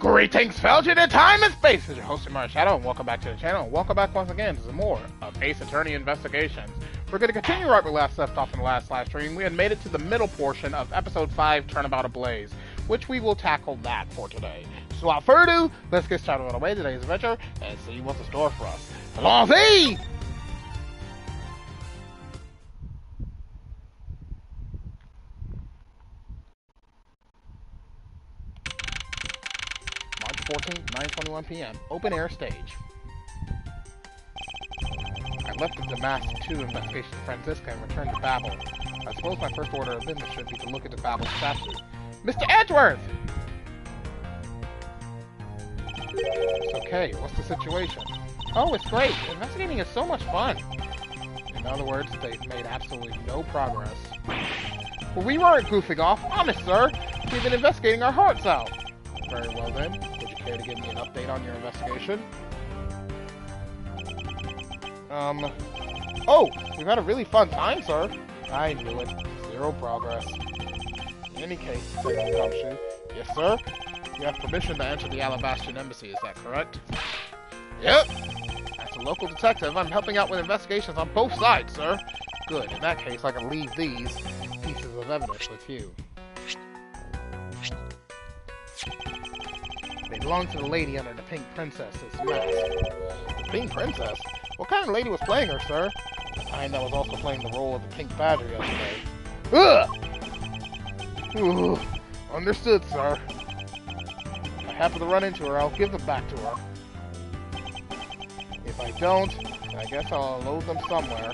Greetings, fellows in time and space! This is your host, TheAmariaShadow, and welcome back to the channel. And welcome back once again to some more of Ace Attorney Investigations. We're going to continue right where we left off in the last live stream. We had made it to the middle portion of Episode 5, Turnabout Ablaze, which we will tackle that for today. So without further ado, let's get started on our way today's adventure and see what's in store for us. Allons-y! March 14th, 9:21 p.m. Open air stage. I left the Damas 2 investigation to Francisca and returned to Babel. I suppose my first order of business should be to look into Babel's statue. Mr. Edgeworth! It's okay, what's the situation? Oh, it's great. Investigating is so much fun. In other words, they've made absolutely no progress. Well, we weren't goofing off, honest, sir. We've been investigating our hearts out. Very well then. Would you care to give me an update on your investigation? Oh! We've had a really fun time, sir. I knew it. Zero progress. In any case, said Kamshu. Yes, sir? You have permission to enter the Alabastian embassy, is that correct? Yep! As a local detective, I'm helping out with investigations on both sides, sir. Good. In that case, I can leave these pieces of evidence with you. They belong to the lady under the Pink Princess's mask. The Pink Princess? What kind of lady was playing her, sir? The kind that was also playing the role of the Pink Badger yesterday. Ugh! Ooh, understood, sir. If I happen to run into her, I'll give them back to her. If I don't, then I guess I'll load them somewhere.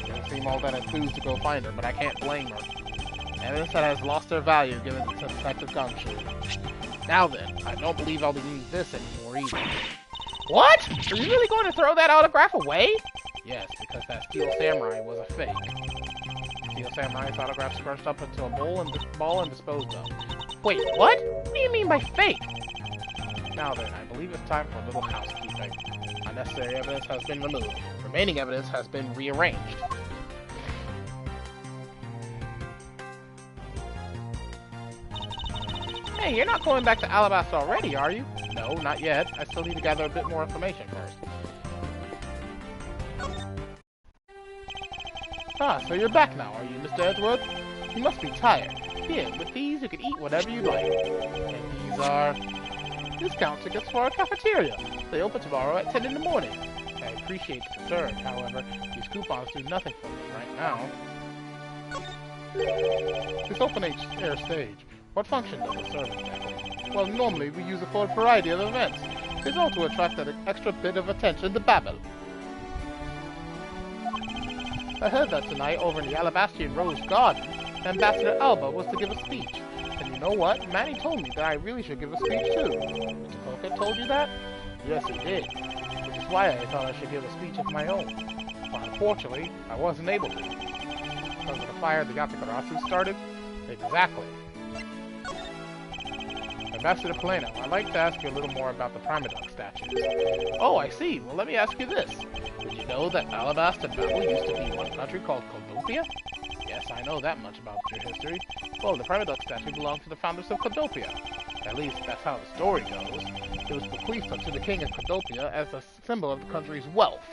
Doesn't seem all that enthused to go find her, but I can't blame her. Evidence that has lost their value given to Detective Gumshoe. Now then, I don't believe I'll be needing this anymore either. What? Are you really going to throw that autograph away? Yes, because that Steel Samurai was a fake. Steel Samurai's autograph scrunched up into a ball and disposed of. Wait, what? What do you mean by fake? Now then, I believe it's time for a little housekeeping. Unnecessary evidence has been removed. Remaining evidence has been rearranged. Hey, you're not going back to Alabasta already, are you? No, not yet. I still need to gather a bit more information first. Ah, so you're back now, are you, Mr. Edgeworth? You must be tired. Here, with these you can eat whatever you like. And these are discount tickets for our cafeteria. They open tomorrow at 10 in the morning. I appreciate the concern, however, these coupons do nothing for me right now. This open air stage. What function does it serve exactly? Well, normally we use it for a variety of events. It's all to attract an extra bit of attention to Babel. I heard that tonight over in the Alabastian Rose Garden, Ambassador Alba was to give a speech. And you know what? Manny told me that I really should give a speech too. Mr. Coca told you that? Yes, he did. Which is why I thought I should give a speech of my own. But unfortunately, I wasn't able to. Because of the fire the Yatakarasu started? Exactly. Ambassador Plano, I'd like to ask you a little more about the Primaduck statues. Oh, I see. Well, let me ask you this. Did you know that Alabasta and Babel used to be one country called Codopia? Yes, I know that much about your history. Well, the Primaduck statue belonged to the founders of Codopia. At least, that's how the story goes. It was bequeathed to the king of Codopia as a symbol of the country's wealth.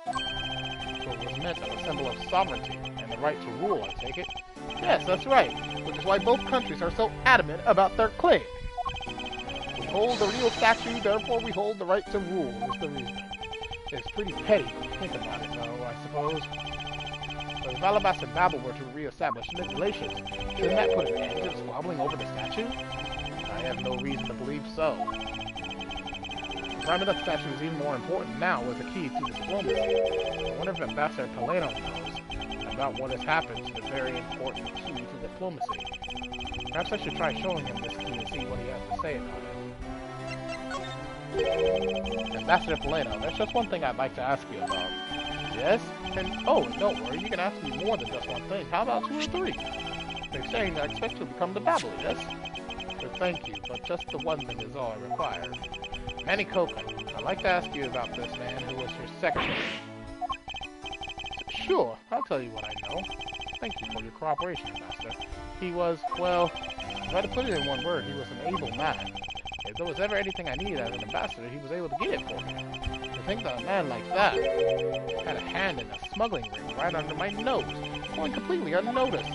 So it was meant as a symbol of sovereignty and the right to rule, I take it? Yes, that's right. Which is why both countries are so adamant about their claim. We hold the real statue, therefore we hold the right to rule, is the reason. It's pretty petty when you think about it, though, I suppose. But if Alabasta and Babel were to re-establish relations, shouldn't that put an end to the squabbling over the statue? I have no reason to believe so. The Primaduck statue is even more important now as a key to diplomacy. I wonder if Ambassador Paleno knows about what has happened to the very important key to diplomacy. Perhaps I should try showing him this key and see what he has to say about it. Ambassador Paleno, there's just one thing I'd like to ask you about. Yes? And, oh, don't worry, you can ask me more than just one thing. How about 2 or 3? They're saying I expect to become the Babel, yes? But thank you, but just the one thing is all I require. Manny Coca, I'd like to ask you about this man who was your secretary. Sure, I'll tell you what I know. Thank you for your cooperation, Ambassador. He was, well, if I had to put it in one word, he was an able man. If there was ever anything I needed as an ambassador, he was able to get it for me. To think that a man like that had a hand in a smuggling ring right under my nose, going completely unnoticed.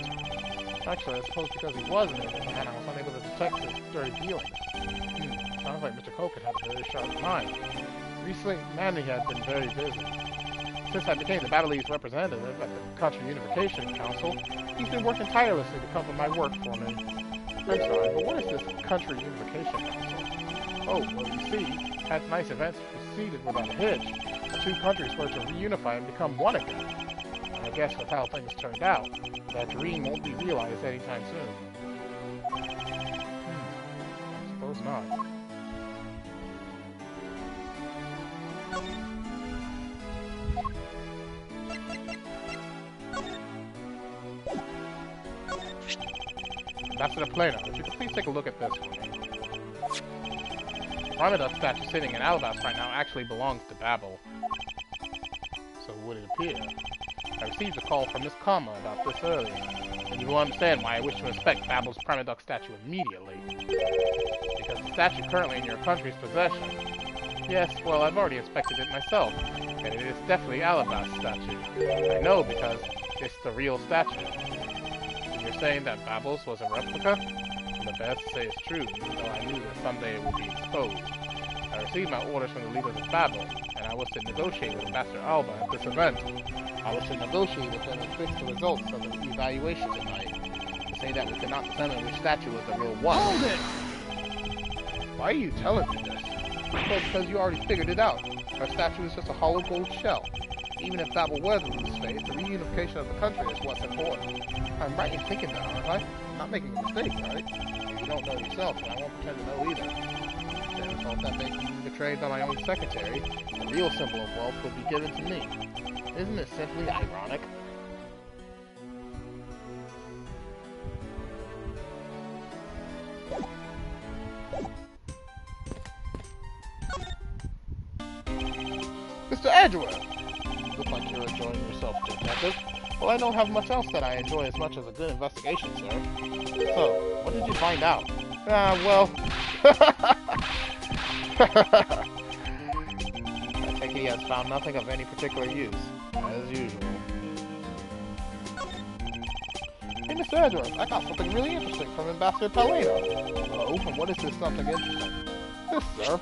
Actually, I suppose because he was an able man, I was unable to detect his dirty dealings. Sounds like Mr. Koken had a very sharp mind. Recently, Manny had been very busy. Since I became the Battlese representative at the Country Unification Council, he's been working tirelessly to cover my work for me. I'm sorry, but what is this Country Unification Council? Oh, well, you see, had nice events proceeded without a hitch. The two countries were to reunify and become one again. And I guess with how things turned out, that dream won't be realized anytime soon. I suppose not. Ambassador Plano, if you could please take a look at this for me. The Primadux statue sitting in Alabasta right now actually belongs to Babel. So would it appear? I received a call from Miss Kama about this earlier, and you will understand why I wish to inspect Babel's Primadux statue immediately. Because the statue currently in your country's possession. Yes, well, I've already inspected it myself, and it is definitely Alabasta statue. I know because it's the real statue. You're saying that Babel's was a replica? Well, the best to say it's true, even though I knew that someday it would be exposed. I received my orders from the leaders of Babel, and I was to negotiate with Ambassador Alba at this event. I was to negotiate with them and fix the results of the evaluation tonight. To say that we could not determine which statue was the real one. Hold it! Why are you telling me this? Well, because you already figured it out. Our statue is just a hollow gold shell. Even if Babel were to lose faith, the reunification of the country is what's important. I'm right in thinking that, aren't I? I'm not making a mistake, right? You don't know yourself, and I won't pretend to know either. Then I thought that making me betrayed by my own secretary, the real symbol of wealth would be given to me. Isn't it simply ironic? Mr. Edgeworth! Look like you're enjoying yourself, detective. Well, I don't have much else that I enjoy as much as a good investigation, sir. So, what did you find out? Well... I think he has found nothing of any particular use, as usual. Hey, Mr. Edgeworth, I got something really interesting from Ambassador Paleno. Oh, and what is this something interesting? This, sir.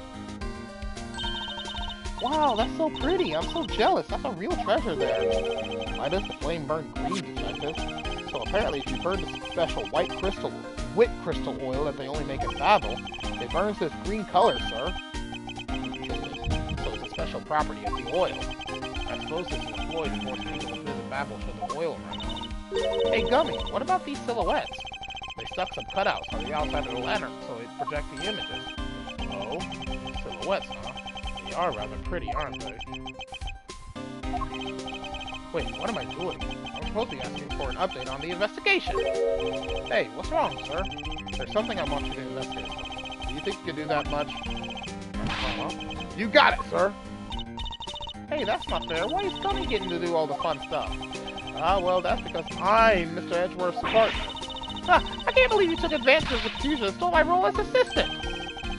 Wow, that's so pretty. I'm so jealous. That's a real treasure there. Why does the flame burn green, detective? So apparently if you burn the special white crystal oil that they only make in Babel, it burns this green color, sir. Interesting. So it's a special property of the oil. I suppose this is employed to force people to visit Babel should the oil run out. Hey, Gummy, what about these silhouettes? They stuck some cutouts on the outside of the lantern so it projects the images. Oh, silhouettes, huh? They are rather pretty, aren't they? Wait, what am I doing? I'm supposed to be asking for an update on the investigation. Hey, what's wrong, sir? There's something I want you to investigate. Do you think you can do that much? You got it, sir! Hey, that's not fair. Why is Gummy getting to do all the fun stuff? Well, that's because I'm Mr. Edgeworth's partner. I can't believe you took advantage of the confusion and stole my role as assistant!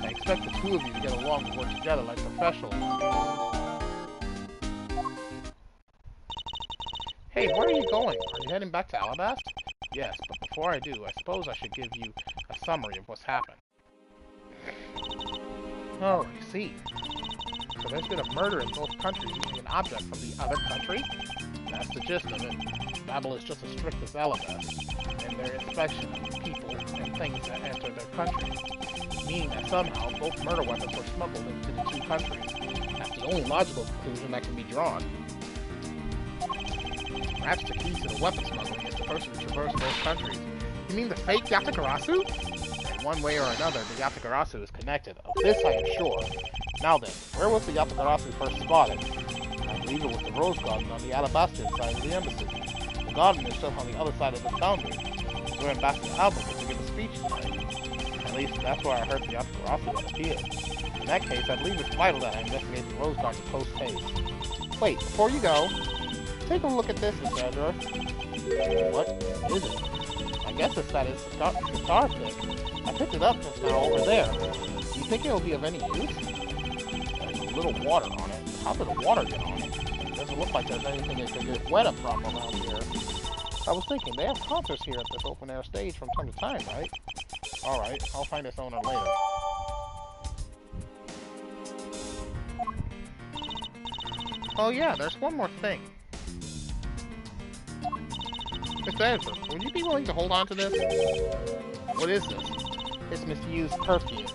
I expect the two of you to get along and work together like professionals. Hey, where are you going? Are you heading back to Alabasta? Yes, but before I do, I suppose I should give you a summary of what's happened. Oh, I see. So there's been a murder in both countries using an object from the other country? That's the gist of it. Babel is just as strict as Alabasta in their inspection of people and things that enter their country. Meaning that somehow both murder weapons were smuggled into the two countries. That's the only logical conclusion that can be drawn. Perhaps the key to the weapon smuggling is the person who traversed both countries. You mean the fake Yatakarasu? In one way or another, the Yatakarasu is connected. Of this I am sure. Now then, where was the Yatakarasu first spotted? I believe it was the Rose Garden on the Alabasta side of the embassy. The garden is just on the other side of the boundary. It's where Ambassador Alba was to give a speech tonight. At least, that's where I heard the Yatakarasu had appeared. In that case, I believe it's vital that I investigate the Rose Garden post-haste. Wait, before you go, take a look at this, Mr. Edgeworth. What is it? I guess it's that it's guitar pick. I picked it up just now over there. Do you think it will be of any use? There's a little water on it. How did the water get on it? It doesn't look like there's anything it could get wet from around here. I was thinking, they have concerts here at this open-air stage from time to time, right? Alright, I'll find its owner later. Oh yeah, there's one more thing. Miss Edward, would you be willing to hold on to this? What is this? It's misused perfume.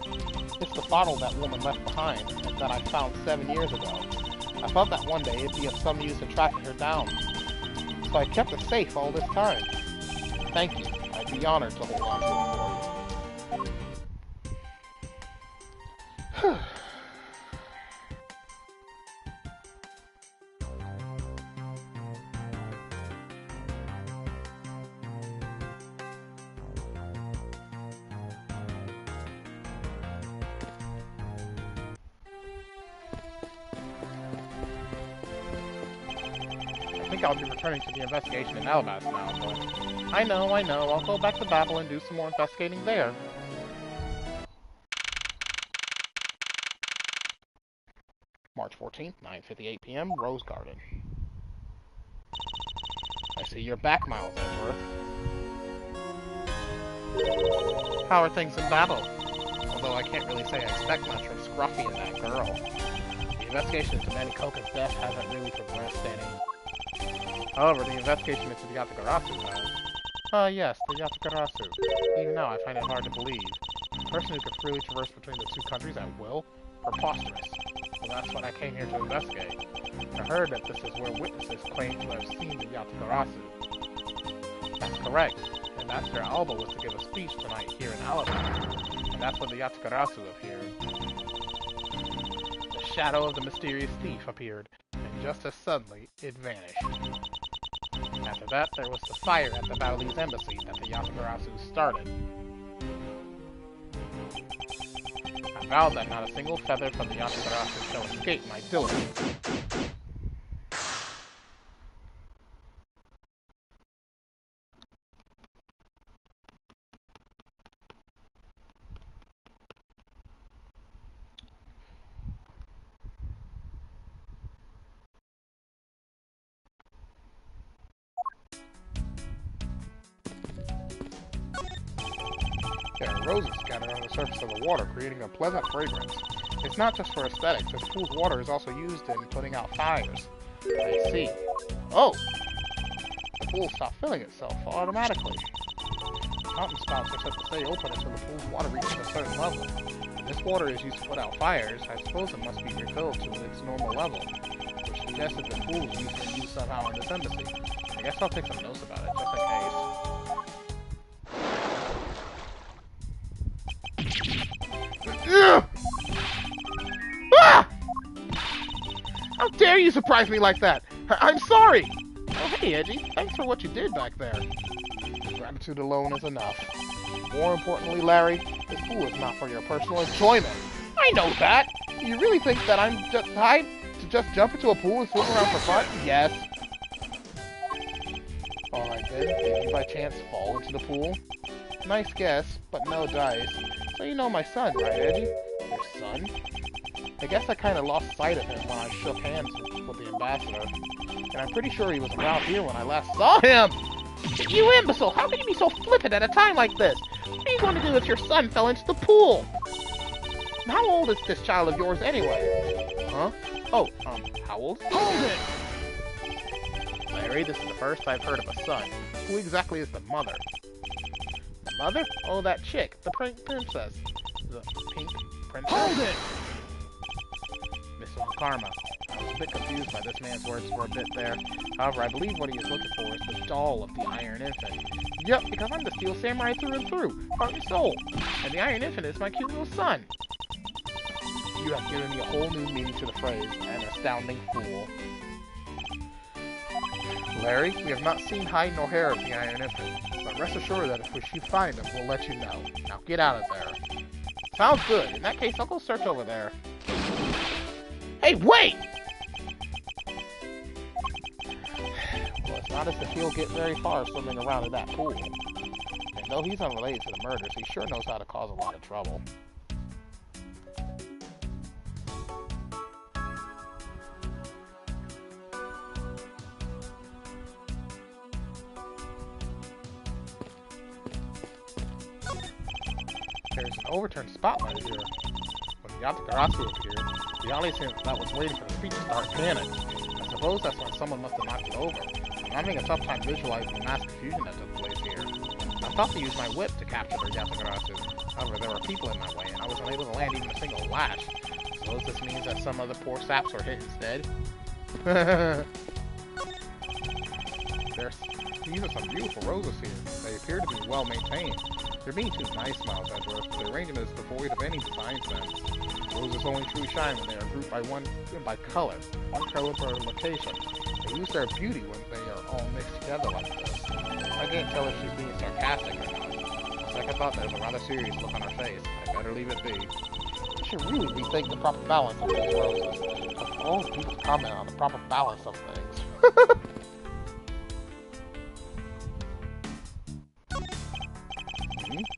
It's the bottle that woman left behind, and that I found 7 years ago. I thought that one day it'd be of some use in tracking her down. So I kept it safe all this time. Thank you. I'd be honored to hold on to it for you. I think I'll be returning to the investigation in Alabasta now, but... I know. I'll go back to Babel and do some more investigating there. March 14th, 9:58 p.m., Rose Garden. I see you're back, Miles Edgeworth. How are things in Babel? Although I can't really say I expect much from Scruffy and that girl. The investigation into Manny Koka's death hasn't really progressed any. However, the investigation into the Yatagarasu has. Yes, the Yatagarasu. Even now, I find it hard to believe. A person who could freely traverse between the two countries at will? Preposterous. So that's what I came here to investigate. I heard that this is where witnesses claim to have seen the Yatagarasu. That's correct. And Master Alba was to give a speech tonight here in Alabama. And that's when the Yatagarasu appeared. The shadow of the mysterious thief appeared. Just as suddenly, it vanished. After that, there was the fire at the Baoulese embassy that the Yatagarasu started. I vowed that not a single feather from the Yatagarasu shall escape my diligence. There are roses scattered on the surface of the water, creating a pleasant fragrance. It's not just for aesthetics, this pool's water is also used in putting out fires. I see. Oh! The pool stopped filling itself automatically. Fountain spouts are set to stay open until the pool's water reaches a certain level. When this water is used to put out fires, I suppose it must be refilled to its normal level, which suggests that the pool is used somehow in this embassy. I guess I'll take some notes about it, just in case. Ah! How dare you surprise me like that? I'm sorry! Oh, hey, Edgy. Thanks for what you did back there. Gratitude alone is enough. More importantly, Larry, this pool is not for your personal enjoyment. I know that! You really think that I'm just hyped to just jump into a pool and swim around for fun? Yes. Alright then, did you by chance fall into the pool? Nice guess, but no dice. So you know my son, right, Edgy? Your son? I guess I kind of lost sight of him when I shook hands with the ambassador. And I'm pretty sure he was around here when I last saw him! You imbecile! How can you be so flippant at a time like this? What are you going to do if your son fell into the pool? How old is this child of yours anyway? Huh? Oh, how old? Hold it! Larry, this is the first I've heard of a son. Who exactly is the mother? The mother? Oh, that chick. The princess. The pink princess? Hold it! Miss Karma. I was a bit confused by this man's words for a bit there. However, I believe what he is looking for is the doll of the Iron Infant. Yep, because I'm the Steel Samurai through and through, heart and soul. And the Iron Infant is my cute little son. You have given me a whole new meaning to the phrase, an astounding fool. Larry, we have not seen hide nor hair of the Iron Infant, but rest assured that if we find him, we'll let you know. Now get out of there. Sounds good. In that case, I'll go search over there. Hey, wait! Well, it's not as if he'll get very far swimming around in that pool. Though he's unrelated to the murders, he sure knows how to cause a lot of trouble. There's an overturned spotlight here. When Yatagarasu appeared, the audience that was waiting for the speech to start panicked. I suppose that's when someone must have knocked it over. I'm having a tough time visualizing the mass confusion that took place here. I thought to use my whip to capture the Yatagarasu. However, there were people in my way, and I was unable to land even a single lash. Suppose this means that some other poor saps were hit instead? These are some beautiful roses here. They appear to be well maintained. They're being too nice, Miles Edgeworth. The arrangement is devoid of any design sense. Roses only truly shine when they are grouped by color, one color per location. They lose their beauty when they are all mixed together like this. I can't tell if she's being sarcastic or not. On second thought, there's a rather serious look on her face. I better leave it be. I should really rethink the proper balance of these roses. Of all the people to comment on the proper balance of things.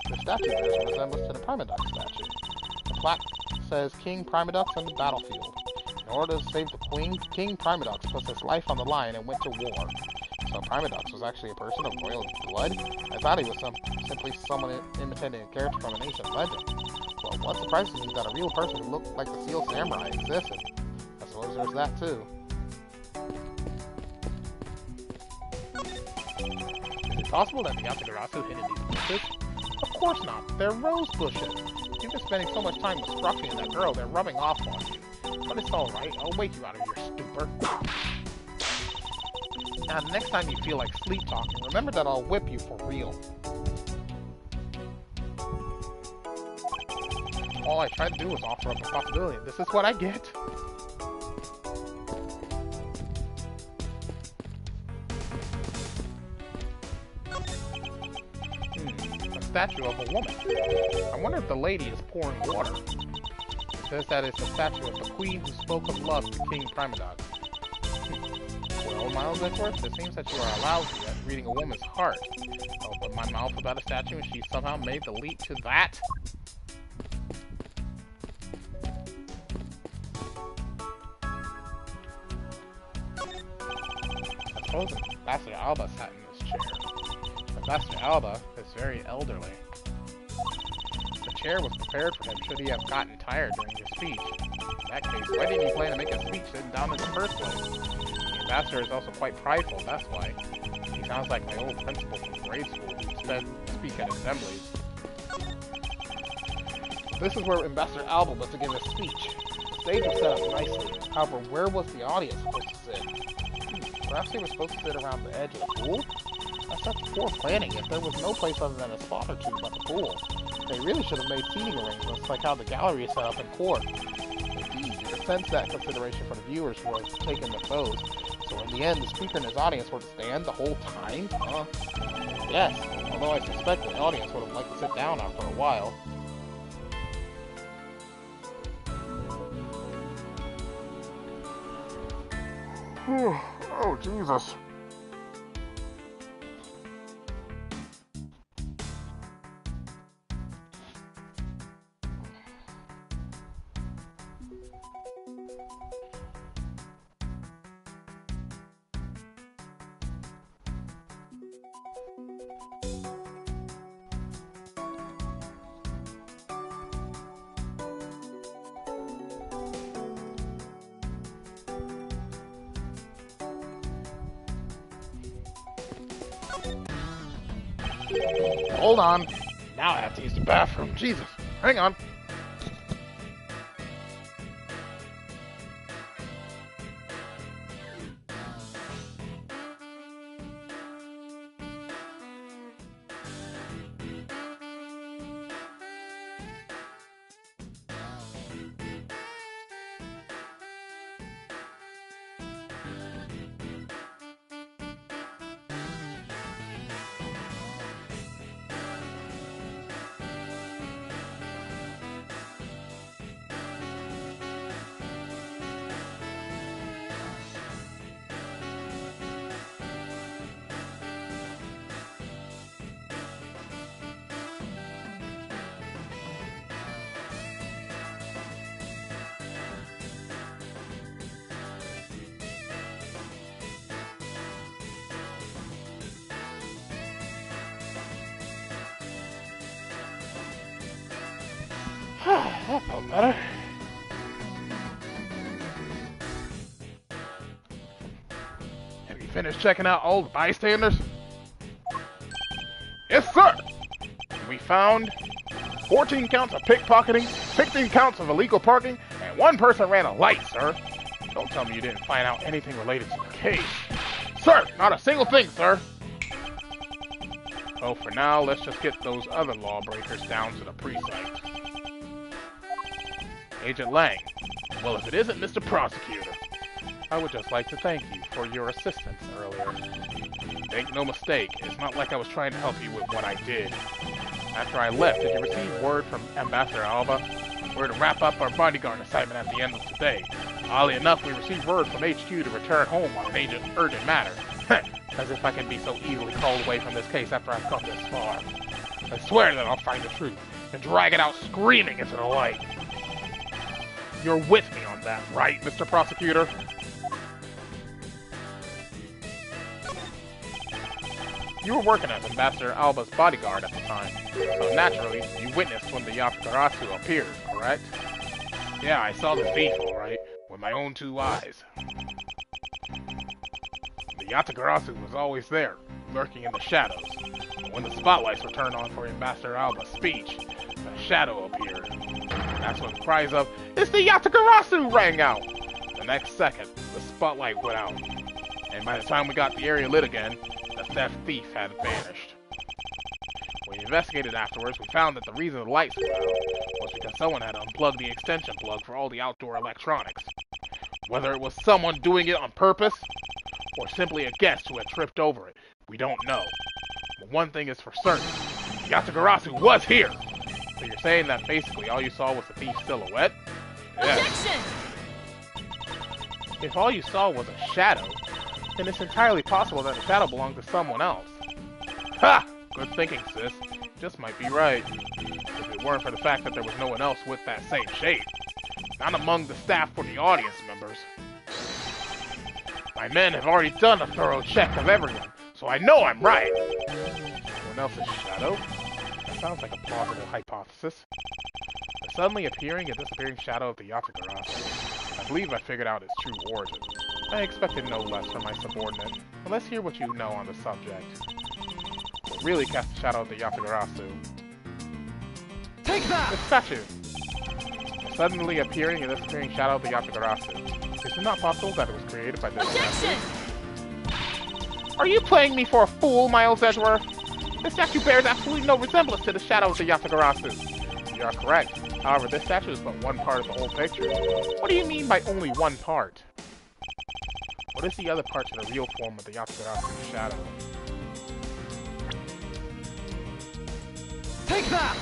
The statue bears a resemblance to the Primadox statue. The plaque says King Primadox on the battlefield. In order to save the Queen, King Primadox puts his life on the line and went to war. So Primadox was actually a person of royal blood? I thought he was simply someone imitating a character from an ancient legend. Well, what surprises me is that a real person who looked like the Seal Samurai existed. I suppose there's that too. Is it possible that the Yatagarasu hid in these bushes? Of course not. They're rose bushes. You've been spending so much time with Scruffy and that girl, they're rubbing off on you. But it's alright. I'll wake you out of your stupor. Now, the next time you feel like sleep talking, remember that I'll whip you for real. All I tried to do was offer up a possibility. This is what I get. A statue of a woman. I wonder if the lady is pouring water. It says that it's a statue of the queen who spoke of love to King Primadox. Well, Miles Edgeworth, it seems that you are lousy at reading a woman's heart. I'll put my mouth about a statue and she somehow made the leap to that? I suppose Ambassador Alba sat in this chair. Ambassador Alba is very elderly. The chair was prepared for him should he have gotten tired during his speech. In that case, why didn't he plan to make a speech sitting down in the first place? The ambassador is also quite prideful, that's why. He sounds like my old principal from grade school who instead speak at assemblies. This is where Ambassador Alba was to give his speech. The stage was set up nicely. However, where was the audience supposed to sit? Perhaps they were supposed to sit around the edge of the pool? That's such poor planning if there was no place other than a spot or two but the pool. They really should have made seating arrangements like how the gallery is set up in court. Indeed, you could sense that consideration for the viewers who are taken with those. So in the end, the speaker and his audience were to stand the whole time? Huh? Yes, although I suspect the audience would have liked to sit down after a while. Oh, Jesus. Hold on. Now I have to use the bathroom. Jesus. Hang on. Oh, felt better. Have you finished checking out all the bystanders? Yes, sir! We found 14 counts of pickpocketing, 16 counts of illegal parking, and one person ran a light, sir. Don't tell me you didn't find out anything related to the case. Sir, not a single thing, sir. Oh, for now, let's just get those other lawbreakers down to the precinct. Agent Lang, well, if it isn't Mr. Prosecutor, I would just like to thank you for your assistance earlier. Make no mistake, it's not like I was trying to help you with what I did. After I left, did you receive word from Ambassador Alba? We're to wrap up our bodyguard assignment at the end of today. Oddly enough, we received word from HQ to return home on an urgent matter. As if I can be so easily called away from this case after I've come this far. I swear that I'll find the truth and drag it out screaming into the light. You're with me on that, right, Mr. Prosecutor? You were working as Ambassador Alba's bodyguard at the time, so naturally, you witnessed when the Yatakarasu appeared, correct? Yeah, I saw the thief, alright, with my own two eyes. The Yatakarasu was always there, lurking in the shadows. But when the spotlights were turned on for Ambassador Alba's speech, the shadow appeared. That's when cries of, "It's the Yatakarasu!" rang out. The next second, the spotlight went out. And by the time we got the area lit again, the theft thief had vanished. When we investigated afterwards, we found that the reason the lights went out was because someone had unplugged the extension plug for all the outdoor electronics. Whether it was someone doing it on purpose, or simply a guest who had tripped over it, we don't know. But one thing is for certain, Yatakarasu was here! So you're saying that basically all you saw was the thief's silhouette? Yes. Objection! If all you saw was a shadow, then it's entirely possible that the shadow belonged to someone else. Ha! Good thinking, sis. Just might be right. If it weren't for the fact that there was no one else with that same shape. Not among the staff or the audience members. My men have already done a thorough check of everyone, so I know I'm right. Someone else's shadow? That sounds like a plausible hypothesis. The suddenly appearing and disappearing shadow of the Yatakarasu. I believe I figured out its true origin. I expected no less from my subordinate, but let's hear what you know on the subject. What really cast the shadow of the Yatakarasu? Take that! The statue! The suddenly appearing and disappearing shadow of the Yatakarasu. Is it not possible that it was created by this Objection! Are you playing me for a fool, Miles Edgeworth? This statue bears absolutely no resemblance to the shadow of the Yatakarasu. You are correct. However, this statue is but one part of the whole picture. What do you mean by only one part? What is the other part to the real form of the Yatakarasu shadow? Take that!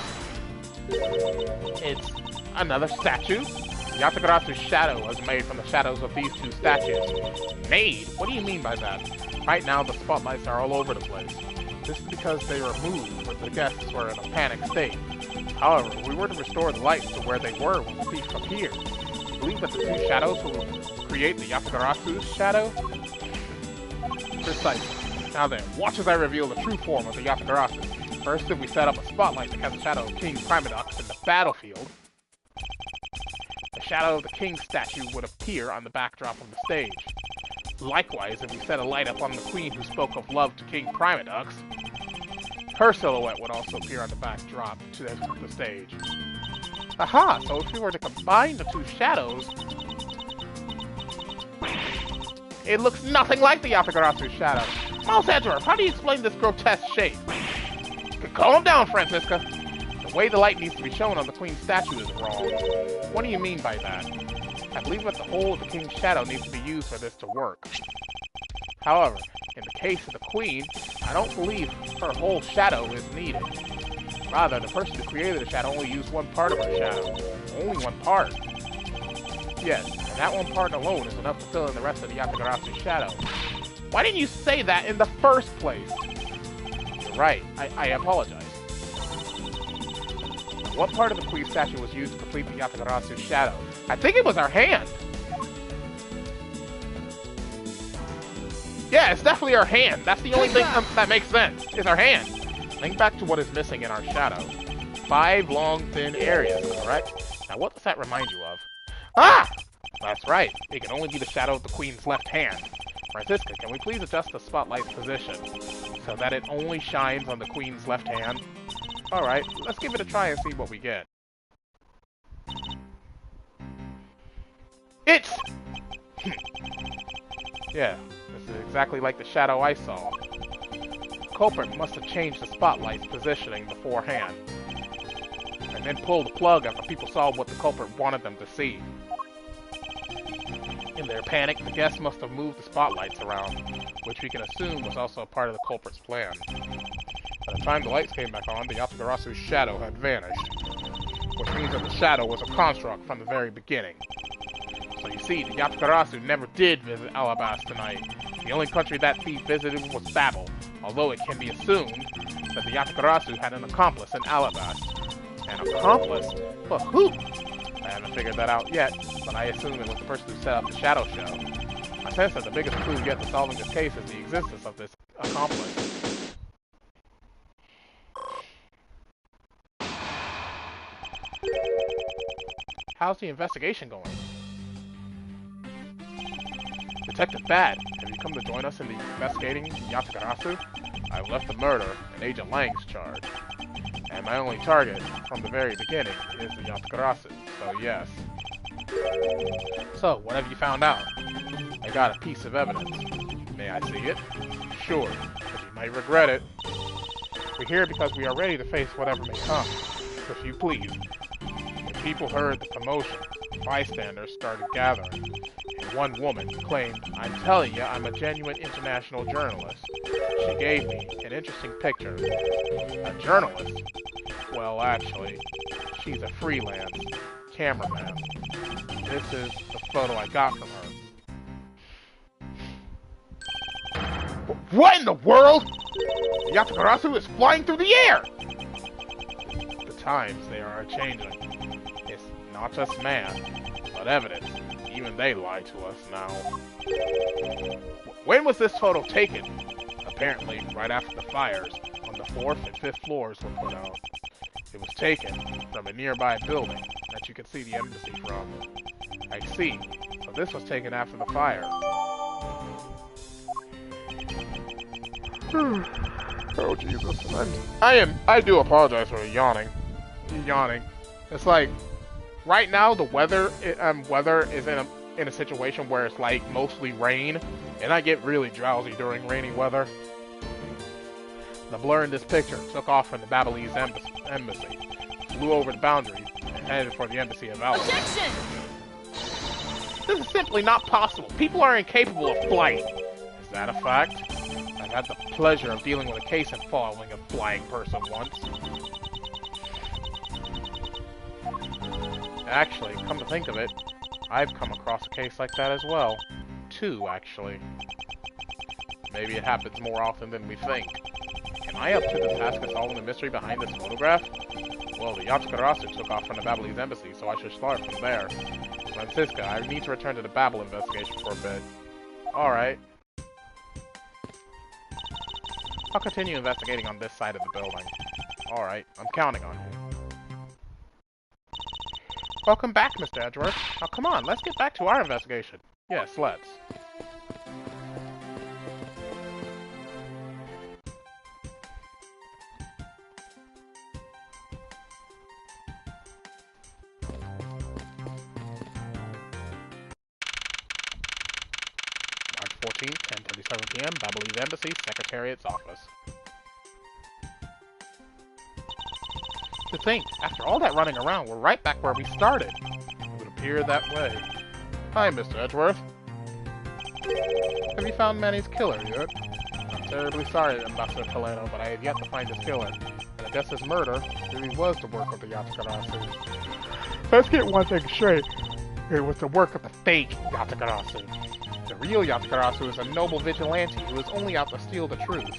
It's another statue? The Yatakarasu shadow was made from the shadows of these two statues. Made? What do you mean by that? Right now, the spotlights are all over the place. This is because they were moved when the guests were in a panicked state. However, if we were to restore the lights to where they were when the thief appeared, do you believe that the two shadows will create the Yatakarasu's shadow? Precisely. Now then, watch as I reveal the true form of the Yatakarasu. First, if we set up a spotlight to cast the shadow of King Primadox in the battlefield, the shadow of the King statue would appear on the backdrop of the stage. Likewise, if we set a light up on the Queen who spoke of love to King Primadox, her silhouette would also appear on the backdrop to the stage. Aha! So if we were to combine the two shadows, it looks nothing like the Yatakarasu shadow. Miles Edgeworth, how do you explain this grotesque shape? Calm down, Francisca. The way the light needs to be shown on the Queen's statue is wrong. What do you mean by that? I believe that the whole of the King's shadow needs to be used for this to work. However, in the case of the Queen, I don't believe her whole shadow is needed. Rather, the person who created the shadow only used one part of her shadow. Only one part. Yes, and that one part alone is enough to fill in the rest of the Yatakarasu shadow. Why didn't you say that in the first place? You're right, I apologize. What part of the Queen's statue was used to complete the Yatakarasu shadow? I think it was her hand! Yeah, it's definitely her hand. That's the only thing that makes sense, is her hand. Think back to what is missing in our shadow. 5 long, thin areas, correct? Now what does that remind you of? Ah! That's right. It can only be the shadow of the Queen's left hand. Francisca, can we please adjust the spotlight's position so that it only shines on the Queen's left hand? Alright, let's give it a try and see what we get. It's... Yeah, this is exactly like the shadow I saw. The culprit must have changed the spotlight's positioning beforehand, and then pulled the plug after people saw what the culprit wanted them to see. In their panic, the guests must have moved the spotlights around, which we can assume was also a part of the culprit's plan. By the time the lights came back on, the Yatagarasu's shadow had vanished, which means that the shadow was a construct from the very beginning. So you see, the Yatagarasu never did visit Alabasta tonight. The only country that thief visited was Babel, although it can be assumed that the Yatagarasu had an accomplice in Alabasta. An accomplice? But who? I haven't figured that out yet, but I assume it was the person who set up the Shadow Show. I sense that the biggest clue yet to solving this case is the existence of this accomplice. How's the investigation going? Detective Bad, have you come to join us in the investigating Yatagarasu? I've left the murder in Agent Lang's charge. And my only target, from the very beginning, is the Yatagarasu, so yes. So, what have you found out? I got a piece of evidence. May I see it? Sure, but you might regret it. We're here because we are ready to face whatever may come. So if you please. When people heard the commotion, bystanders started gathering, and one woman claimed, "I'm telling you, I'm a genuine international journalist." She gave me an interesting picture. A journalist? Well, actually, she's a freelance cameraman. This is the photo I got from her. What in the world? The Yatagarasu is flying through the air! The times, they are changing. It's not just man, but evidence. Even they lie to us now. When was this photo taken? Apparently, right after the fires on the 4th and 5th floors were put out. It was taken from a nearby building that you could see the embassy from. I see. So this was taken after the fire. Oh Jesus! I do apologize for yawning. It's like right now the weather is in a situation where it's like mostly rain, and I get really drowsy during rainy weather. The blur in this picture took off from the Babylese embassy, flew over the boundary, and headed for the embassy of Alabama. Objection! This is simply not possible. People are incapable of flight. Is that a fact? I've had the pleasure of dealing with a case involving a flying person once. Actually, come to think of it, I've come across a case like that as well. 2, actually. Maybe it happens more often than we think. Am I up to the task of solving the mystery behind this photograph? Well, the Yatagarasu took off from the Babylese embassy, so I should start from there. Francisca, I need to return to the Babel investigation for a bit. Alright. I'll continue investigating on this side of the building. Alright, I'm counting on you. Welcome back, Mr. Edgeworth. Now come on, let's get back to our investigation. Yes, let's. March 14th, 10:37 p.m., Babylese Embassy, Secretariat's office. To think, after all that running around, we're right back where we started. It would appear that way. Hi, Mr. Edgeworth. Have you found Manny's killer yet? I'm terribly sorry, Ambassador Palermo, but I have yet to find his killer. And I guess his murder really was the work of the Yatagarasu. Let's get one thing straight. It was the work of the fake Yatagarasu. The real Yatagarasu is a noble vigilante who is only out to steal the truth.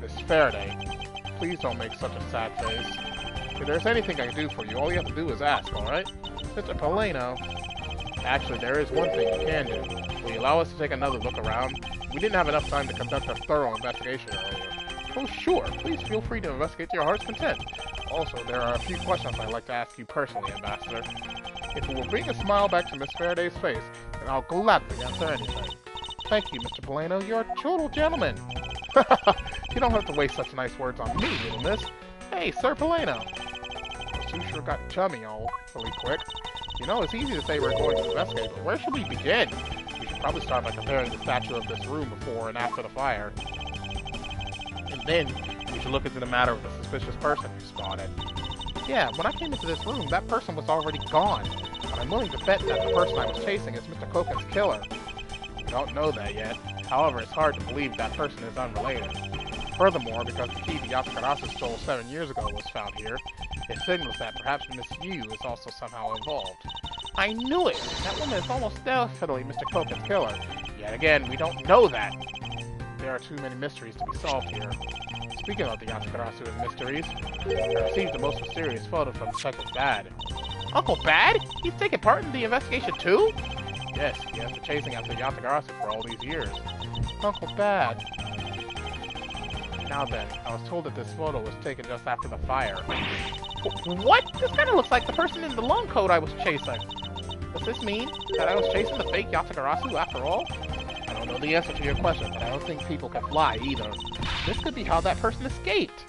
Miss Faraday, please don't make such a sad face. If there's anything I can do for you, all you have to do is ask, alright? Mr. Palermo. Actually, there is one thing you can do. Will you allow us to take another look around? We didn't have enough time to conduct a thorough investigation earlier. Oh, sure. Please feel free to investigate to your heart's content. Also, there are a few questions I'd like to ask you personally, Ambassador. If it will bring a smile back to Miss Faraday's face, then I'll gladly answer anything. Thank you, Mr. Polano. You're a total gentleman. You don't have to waste such nice words on me, little miss. Hey, Sir Polano. Those two sure got chummy awfully quick. You know, it's easy to say we're going to investigate, but where should we begin? We should probably start by comparing the statue of this room before and after the fire. And then, we should look into the matter of the suspicious person you spotted. Yeah, when I came into this room, that person was already gone. But I'm willing to bet that the person I was chasing is Mr. Koken's killer. We don't know that yet. However, it's hard to believe that person is unrelated. Furthermore, because the key the Yatagarasu stole 7 years ago was found here, it signals that perhaps Miss Yu is also somehow involved. I knew it! That woman is almost definitely Mr. Koken's killer. Yet again, we don't know that! There are too many mysteries to be solved here. Speaking of the Yatagarasu and mysteries, I received the most mysterious photo from Detective Bad. Uncle Bad? He's taken part in the investigation too? Yes, he has been chasing after Yatagarasu for all these years. Uncle Bad. Now then, I was told that this photo was taken just after the fire. What? This kind of looks like the person in the long coat I was chasing. Does this mean that I was chasing the fake Yatagarasu after all? I don't know the answer to your question, but I don't think people can fly either. This could be how that person escaped.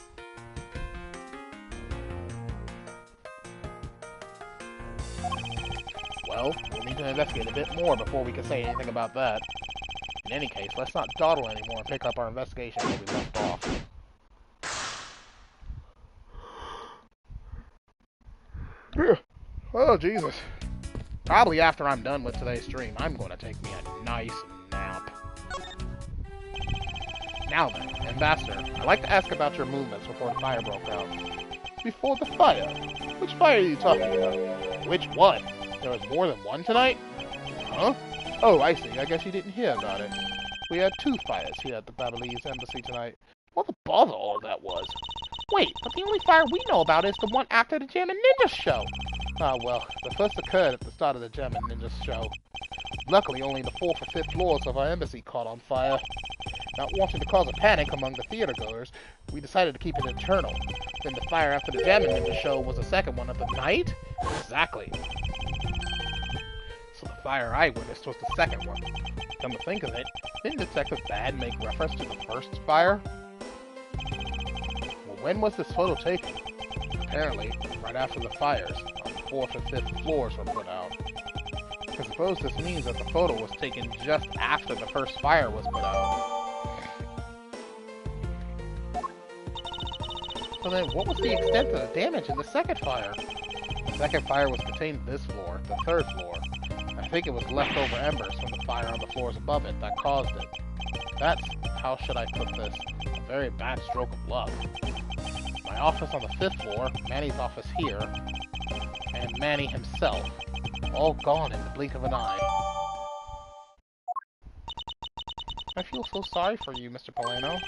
Well, we'll need to investigate a bit more before we can say anything about that. In any case, let's not dawdle anymore and pick up our investigation where we left off. Oh, Jesus. Probably after I'm done with today's stream, I'm going to take me a nice nap. Now then, Ambassador, I'd like to ask about your movements before the fire broke out. Before the fire? Which fire are you talking about? Which one? There was more than one tonight? Huh? Oh, I see. I guess you didn't hear about it. We had 2 fires here at the Babalese embassy tonight. What the bother all that was? Wait, but the only fire we know about is the one after the Gem and Ninja show. Ah, well, the first occurred at the start of the Gem and Ninja show. Luckily, only the 4th or 5th floors of our embassy caught on fire. Not wanting to cause a panic among the theater-goers, we decided to keep it internal. Then the fire after the Gem and Ninja show was the second one of the night? Exactly. So the fire I witnessed was the second one. Come to think of it, didn't Detective Bad make reference to the first fire? Well, when was this photo taken? Apparently, right after the fires, on the 4th and 5th floors were put out. I suppose this means that the photo was taken just after the first fire was put out. So then, what was the extent of the damage in the second fire? The second fire was contained in this floor, the 3rd floor. I think it was leftover embers from the fire on the floors above it that caused it. That's, how should I put this, a very bad stroke of luck. My office on the 5th floor, Manny's office here, and Manny himself, all gone in the blink of an eye. I feel so sorry for you, Mr. Polano.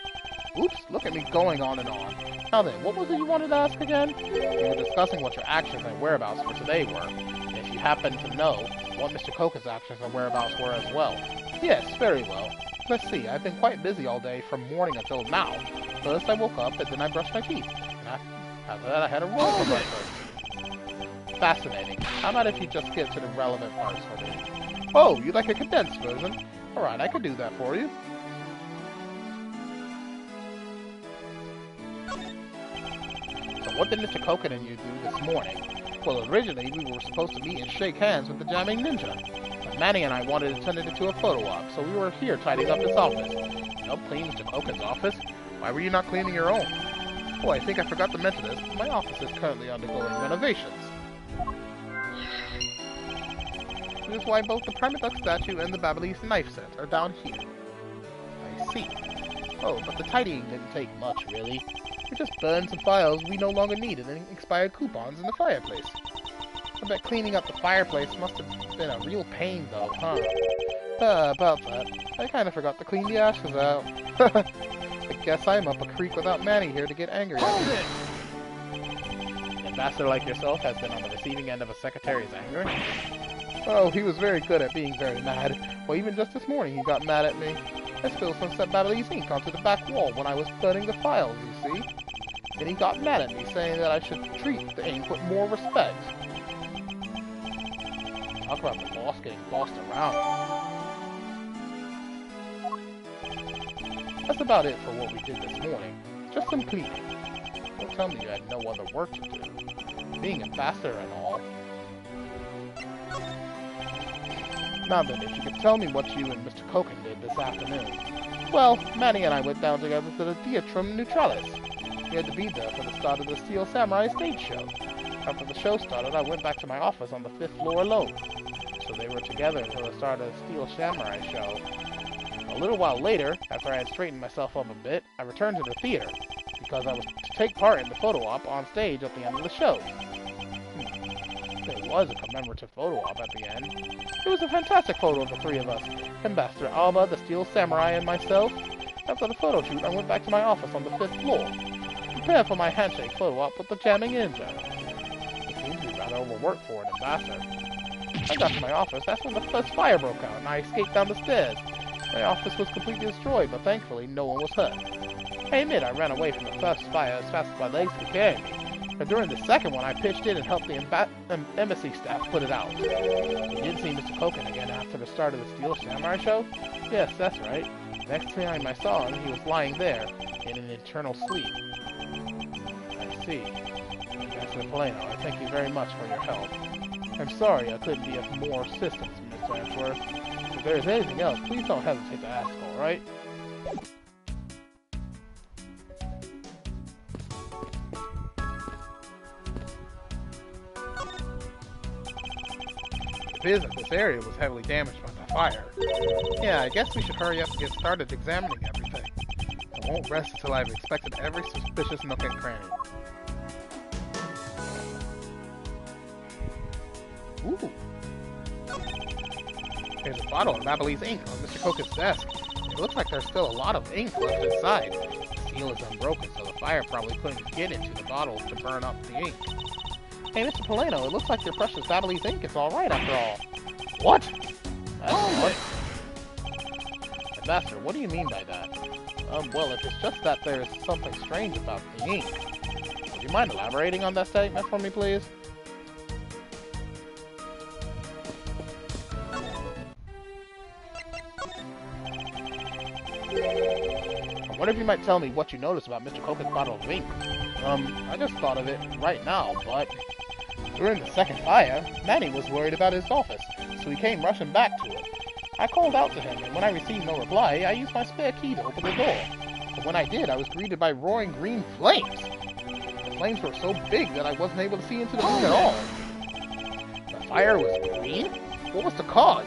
Oops, look at me going on and on. Now then, what was it you wanted to ask again? We were discussing what your actions and whereabouts for today were, and if you happen to know what Mr. Koken's actions and whereabouts were as well. Yes, very well. Let's see, I've been quite busy all day from morning until now. First I woke up, and then I brushed my teeth. And after that I had a roll for breakfast. Fascinating. How about if you just get to the relevant parts for me? Oh, you'd like a condensed version? Alright, I could do that for you. So what did Mr. Koken and you do this morning? Well, originally we were supposed to meet and shake hands with the Jamming Ninja. But Manny and I wanted to turn it into a photo op, so we were here tidying up his office. Help clean Mr. Koken's office? Why were you not cleaning your own? Oh, I think I forgot to mention this, but my office is currently undergoing renovations. Which is why both the Prima Duck statue and the Babalese knife set are down here. I see. Oh, but the tidying didn't take much, really. We just burned some files we no longer needed and expired coupons in the fireplace. I bet cleaning up the fireplace must have been a real pain, though, huh? About that. I kinda forgot to clean the ashes out. I guess I'm up a creek without Manny here to get angry at me. Hold it! An ambassador like yourself has been on the receiving end of a secretary's anger? Oh, he was very good at being very mad. Well, even just this morning he got mad at me. I spilled some Battle's ink onto the back wall when I was burning the files, you see. Then he got mad at me, saying that I should treat the ink with more respect. Talk about the boss getting bossed around. That's about it for what we did this morning. Just some cleaning. Don't tell me you had no other work to do. Being ambassador and all. Now then, if you could tell me what you and Mr. Koken did this afternoon. Well, Manny and I went down together to the Theatrum Neutralis. We had to be there for the start of the Steel Samurai stage show. After the show started, I went back to my office on the 5th floor alone. So they were together until the start of the Steel Samurai show. A little while later, after I had straightened myself up a bit, I returned to the theater, because I was to take part in the photo op on stage at the end of the show. There was a commemorative photo op at the end. It was a fantastic photo of the three of us, Ambassador Alba, the Steel Samurai, and myself. After the photo shoot, I went back to my office on the 5th floor, prepared for my handshake photo op with the jamming ninja. It seemed to be rather overworked for an ambassador. I got to my office, that's when the first fire broke out, and I escaped down the stairs. My office was completely destroyed, but thankfully no one was hurt. I admit I ran away from the first fire as fast as my legs could carry me, but during the second one I pitched in and helped the embassy staff put it out. You did see Mr. Koken again after the start of the Steel Samurai show? Yes, that's right. Next time I saw him, he was lying there, in an eternal sleep. I see. Ambassador Polano, I thank you very much for your help. I'm sorry I couldn't be of more assistance, Mr. Answorth. If there is anything else, please don't hesitate to ask, alright? It appears that this area was heavily damaged by the fire. Yeah, I guess we should hurry up and get started examining everything. I won't rest until I've inspected every suspicious nook and cranny. Ooh. There's a bottle of Battle's ink on Mr. Koken's desk. It looks like there's still a lot of ink left inside. The seal is unbroken, so the fire probably couldn't get into the bottle to burn up the ink. Hey, Mr. Polano, it looks like your precious Battle's ink is alright after all. What? What? Ambassador, what do you mean by that? Well, if it's just that there's something strange about the ink. Would you mind elaborating on that statement for me, please? I wonder if you might tell me what you noticed about Mr. Koken's bottle of ink. I just thought of it right now, but during the second fire, Manny was worried about his office, so he came rushing back to it. I called out to him, and when I received no reply, I used my spare key to open the door. But when I did, I was greeted by roaring green flames. The flames were so big that I wasn't able to see into the room at all. The fire was green? What was the cause?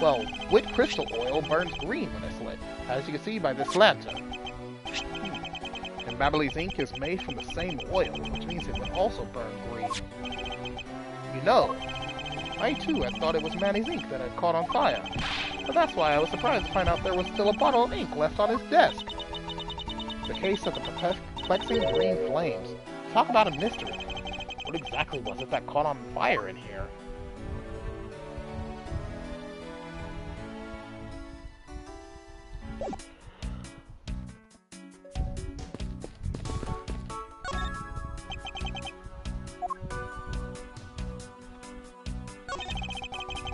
Well, wet crystal oil burns green when it's lit, as you can see by this lantern. And Battle's ink is made from the same oil, which means it would also burn green. You know, I too had thought it was Manny's ink that had caught on fire, but that's why I was surprised to find out there was still a bottle of ink left on his desk. The case of the perplexing green flames. Talk about a mystery. What exactly was it that caught on fire in here?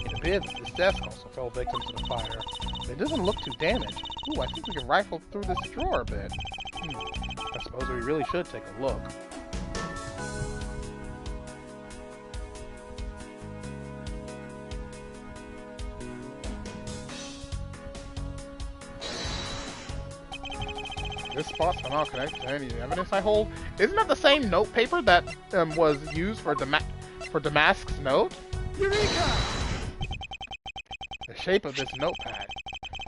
It appears that this desk also fell victim to the fire. It doesn't look too damaged. Ooh, I think we can rifle through this drawer a bit. I suppose we really should take a look. This spot's somehow connected to any evidence I hold. Isn't that the same note paper that was used for Damask's note? Eureka! The shape of this notepad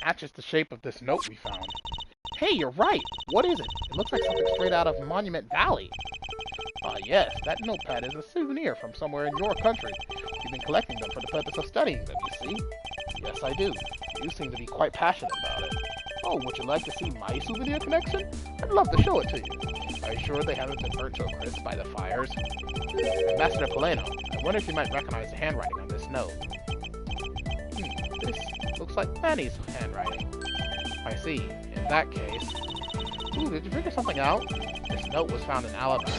matches the shape of this note we found. Hey, you're right! What is it? It looks like something straight out of Monument Valley. Ah, yes, that notepad is a souvenir from somewhere in your country. You've been collecting them for the purpose of studying them, you see? Yes, I do. You seem to be quite passionate about it. Oh, would you like to see my souvenir collection? I'd love to show it to you. Are you sure they haven't been burnt to a crisp by the fires? Ambassador Polano, I wonder if you might recognize the handwriting on this note. This looks like Manny's handwriting. I see. In that case... Ooh, did you figure something out? This note was found in Alabama.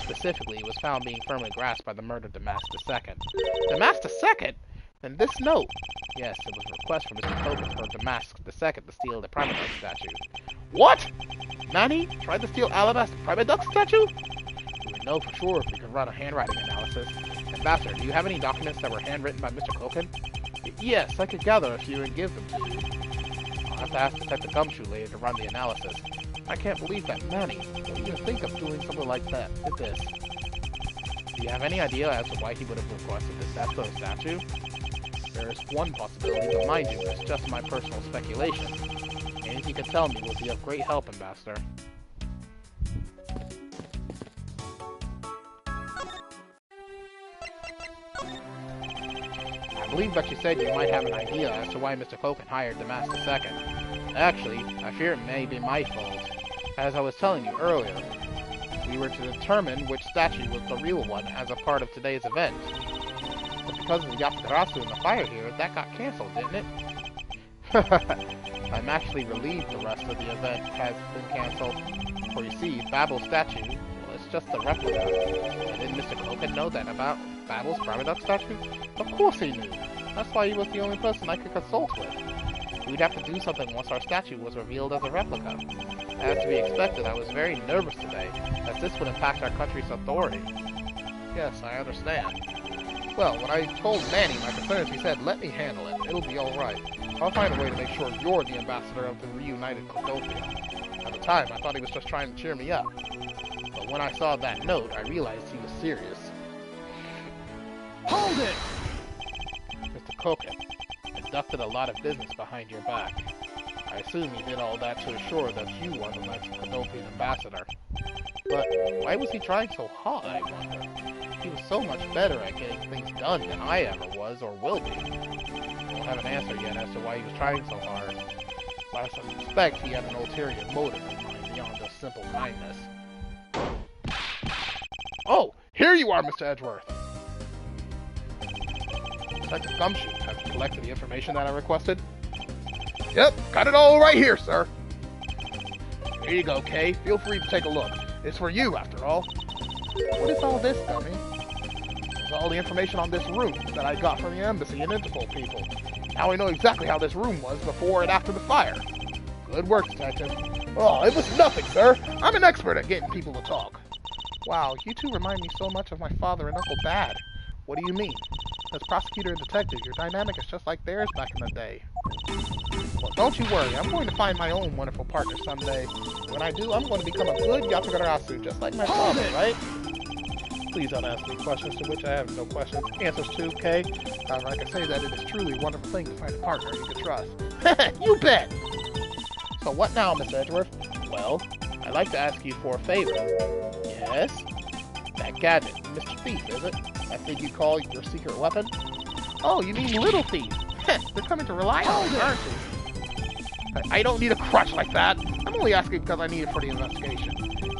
Specifically, it was found being firmly grasped by the murdered Damask II. Damask II? Then this note... Yes, it was a request from Mr. Kogan for Damask II to steal the Primaduck statue. What? Manny tried to steal Alabasta Primaduck statue? We would know for sure if we could run a handwriting analysis. Ambassador, do you have any documents that were handwritten by Mr. Kogan? Yes, I could gather a few and give them to you. I'll have to ask Detective Gumshoe later to run the analysis. I can't believe that Manny would even think of doing something like that with this. Do you have any idea as to why he would have requested the theft of the statue? There is one possibility, but mind you, it's just my personal speculation. Anything you can tell me will be of great help, Ambassador. I believe that you said you might have an idea as to why Mr. Kogan hired Damask II. Actually, I fear it may be my fault. As I was telling you earlier, we were to determine which statue was the real one as a part of today's event. But because of the Yapagarasu and the fire here, that got cancelled, didn't it? I'm actually relieved the rest of the event has been cancelled. For you see, Babel's statue, well, it's just a replica. And didn't Mr. Kogan know that about Babel's Primaduck statue? Of course he knew. That's why he was the only person I could consult with. We'd have to do something once our statue was revealed as a replica. As to be expected, I was very nervous today, as this would impact our country's authority. Yes, I understand. Well, when I told Manny my concerns, he said, let me handle it. It'll be alright. I'll find a way to make sure you're the ambassador of the reunited Cordopia. At the time, I thought he was just trying to cheer me up. But when I saw that note, I realized he was serious. Hold it! Mr. Kogan conducted a lot of business behind your back. I assume he did all that to assure that you were the next Cordopian ambassador. But why was he trying so hard, I wonder? He was so much better at getting things done than I ever was or will be. I don't have an answer yet as to why he was trying so hard, but I suspect he had an ulterior motive in mind beyond just simple kindness. Oh, here you are, Mr. Edgeworth! Detective Gumshoe, have you collected the information that I requested? Yep, got it all right here, sir. Here you go, Kay. Feel free to take a look. It's for you, after all. What is all this, dummy? It's all the information on this room that I got from the embassy and Interpol people. Now I know exactly how this room was before and after the fire. Good work, Detective. Oh, it was nothing, sir. I'm an expert at getting people to talk. Wow, you two remind me so much of my father and Uncle Bad. What do you mean? As prosecutor and detective, your dynamic is just like theirs back in the day. Well, don't you worry. I'm going to find my own wonderful partner someday. When I do, I'm going to become a good Yapagarasu, just like my father, right? Please don't ask me questions to which I have no questions. Answers to, okay? However, I can say that it is truly a wonderful thing to find a partner you can trust. You bet! So what now, Miss Edgeworth? Well, I'd like to ask you for a favor. Yes? That gadget, Mr. Thief, is it? That thing you call your secret weapon? Oh, you mean Little Thief? They're coming to rely on it, aren't you? I don't need a crutch like that. I'm only asking because I need it for the investigation.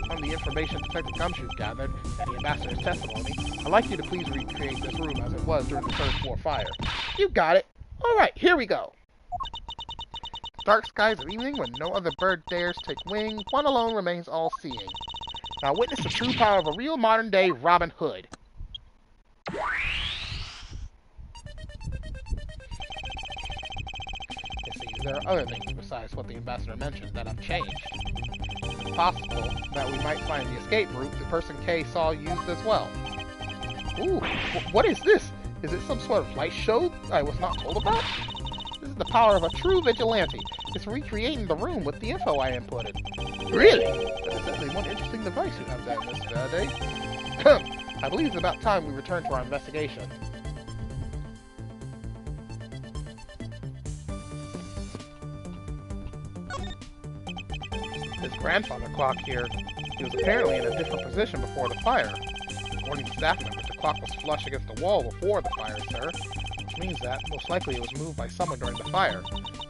From the information Detective Gumshoe gathered and the ambassador's testimony, I'd like you to please recreate this room as it was during the third floor fire. You got it. Alright, here we go. Dark skies of evening when no other bird dares take wing, one alone remains all-seeing. Now witness the true power of a real modern-day Robin Hood. You see, there are other things besides what the ambassador mentioned that have changed. It's possible that we might find the escape route the person K saw used as well. Ooh, what is this? Is it some sort of light show I was not told about? This is the power of a true vigilante. It's recreating the room with the info I inputted. Really? That is certainly one interesting device you have there, Miss Faraday. I believe it's about time we return to our investigation. His grandfather clock here, he was apparently in a different position before the fire. According to staff members, the clock was flush against the wall before the fire, sir. Which means that, most likely, it was moved by someone during the fire.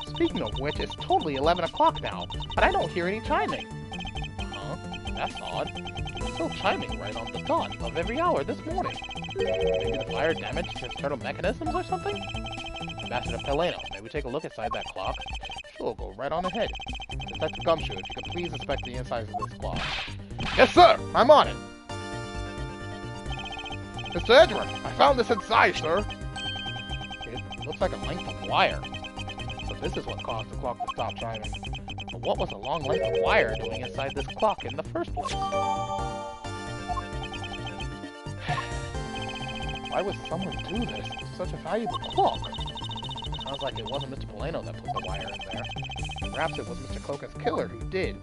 Speaking of which, it's totally 11 o'clock now, but I don't hear any chiming. Huh? That's odd. It's still chiming right on the dot of every hour this morning. Maybe the fire damaged its internal mechanisms or something? Ambassador Peleno, may we take a look inside that clock? Sure, go right on ahead. Detective Gumshoe, if you could please inspect the insides of this clock. Yes, sir! I'm on it! Mr. Edgeworth, I found this inside, sir! It looks like a length of wire. So this is what caused the clock to stop chiming. But what was a long length of wire doing inside this clock in the first place? Why would someone do this to such a valuable clock? It sounds like it wasn't Mr. Polano that put the wire in there. Perhaps it was Mr. Koken's killer who did.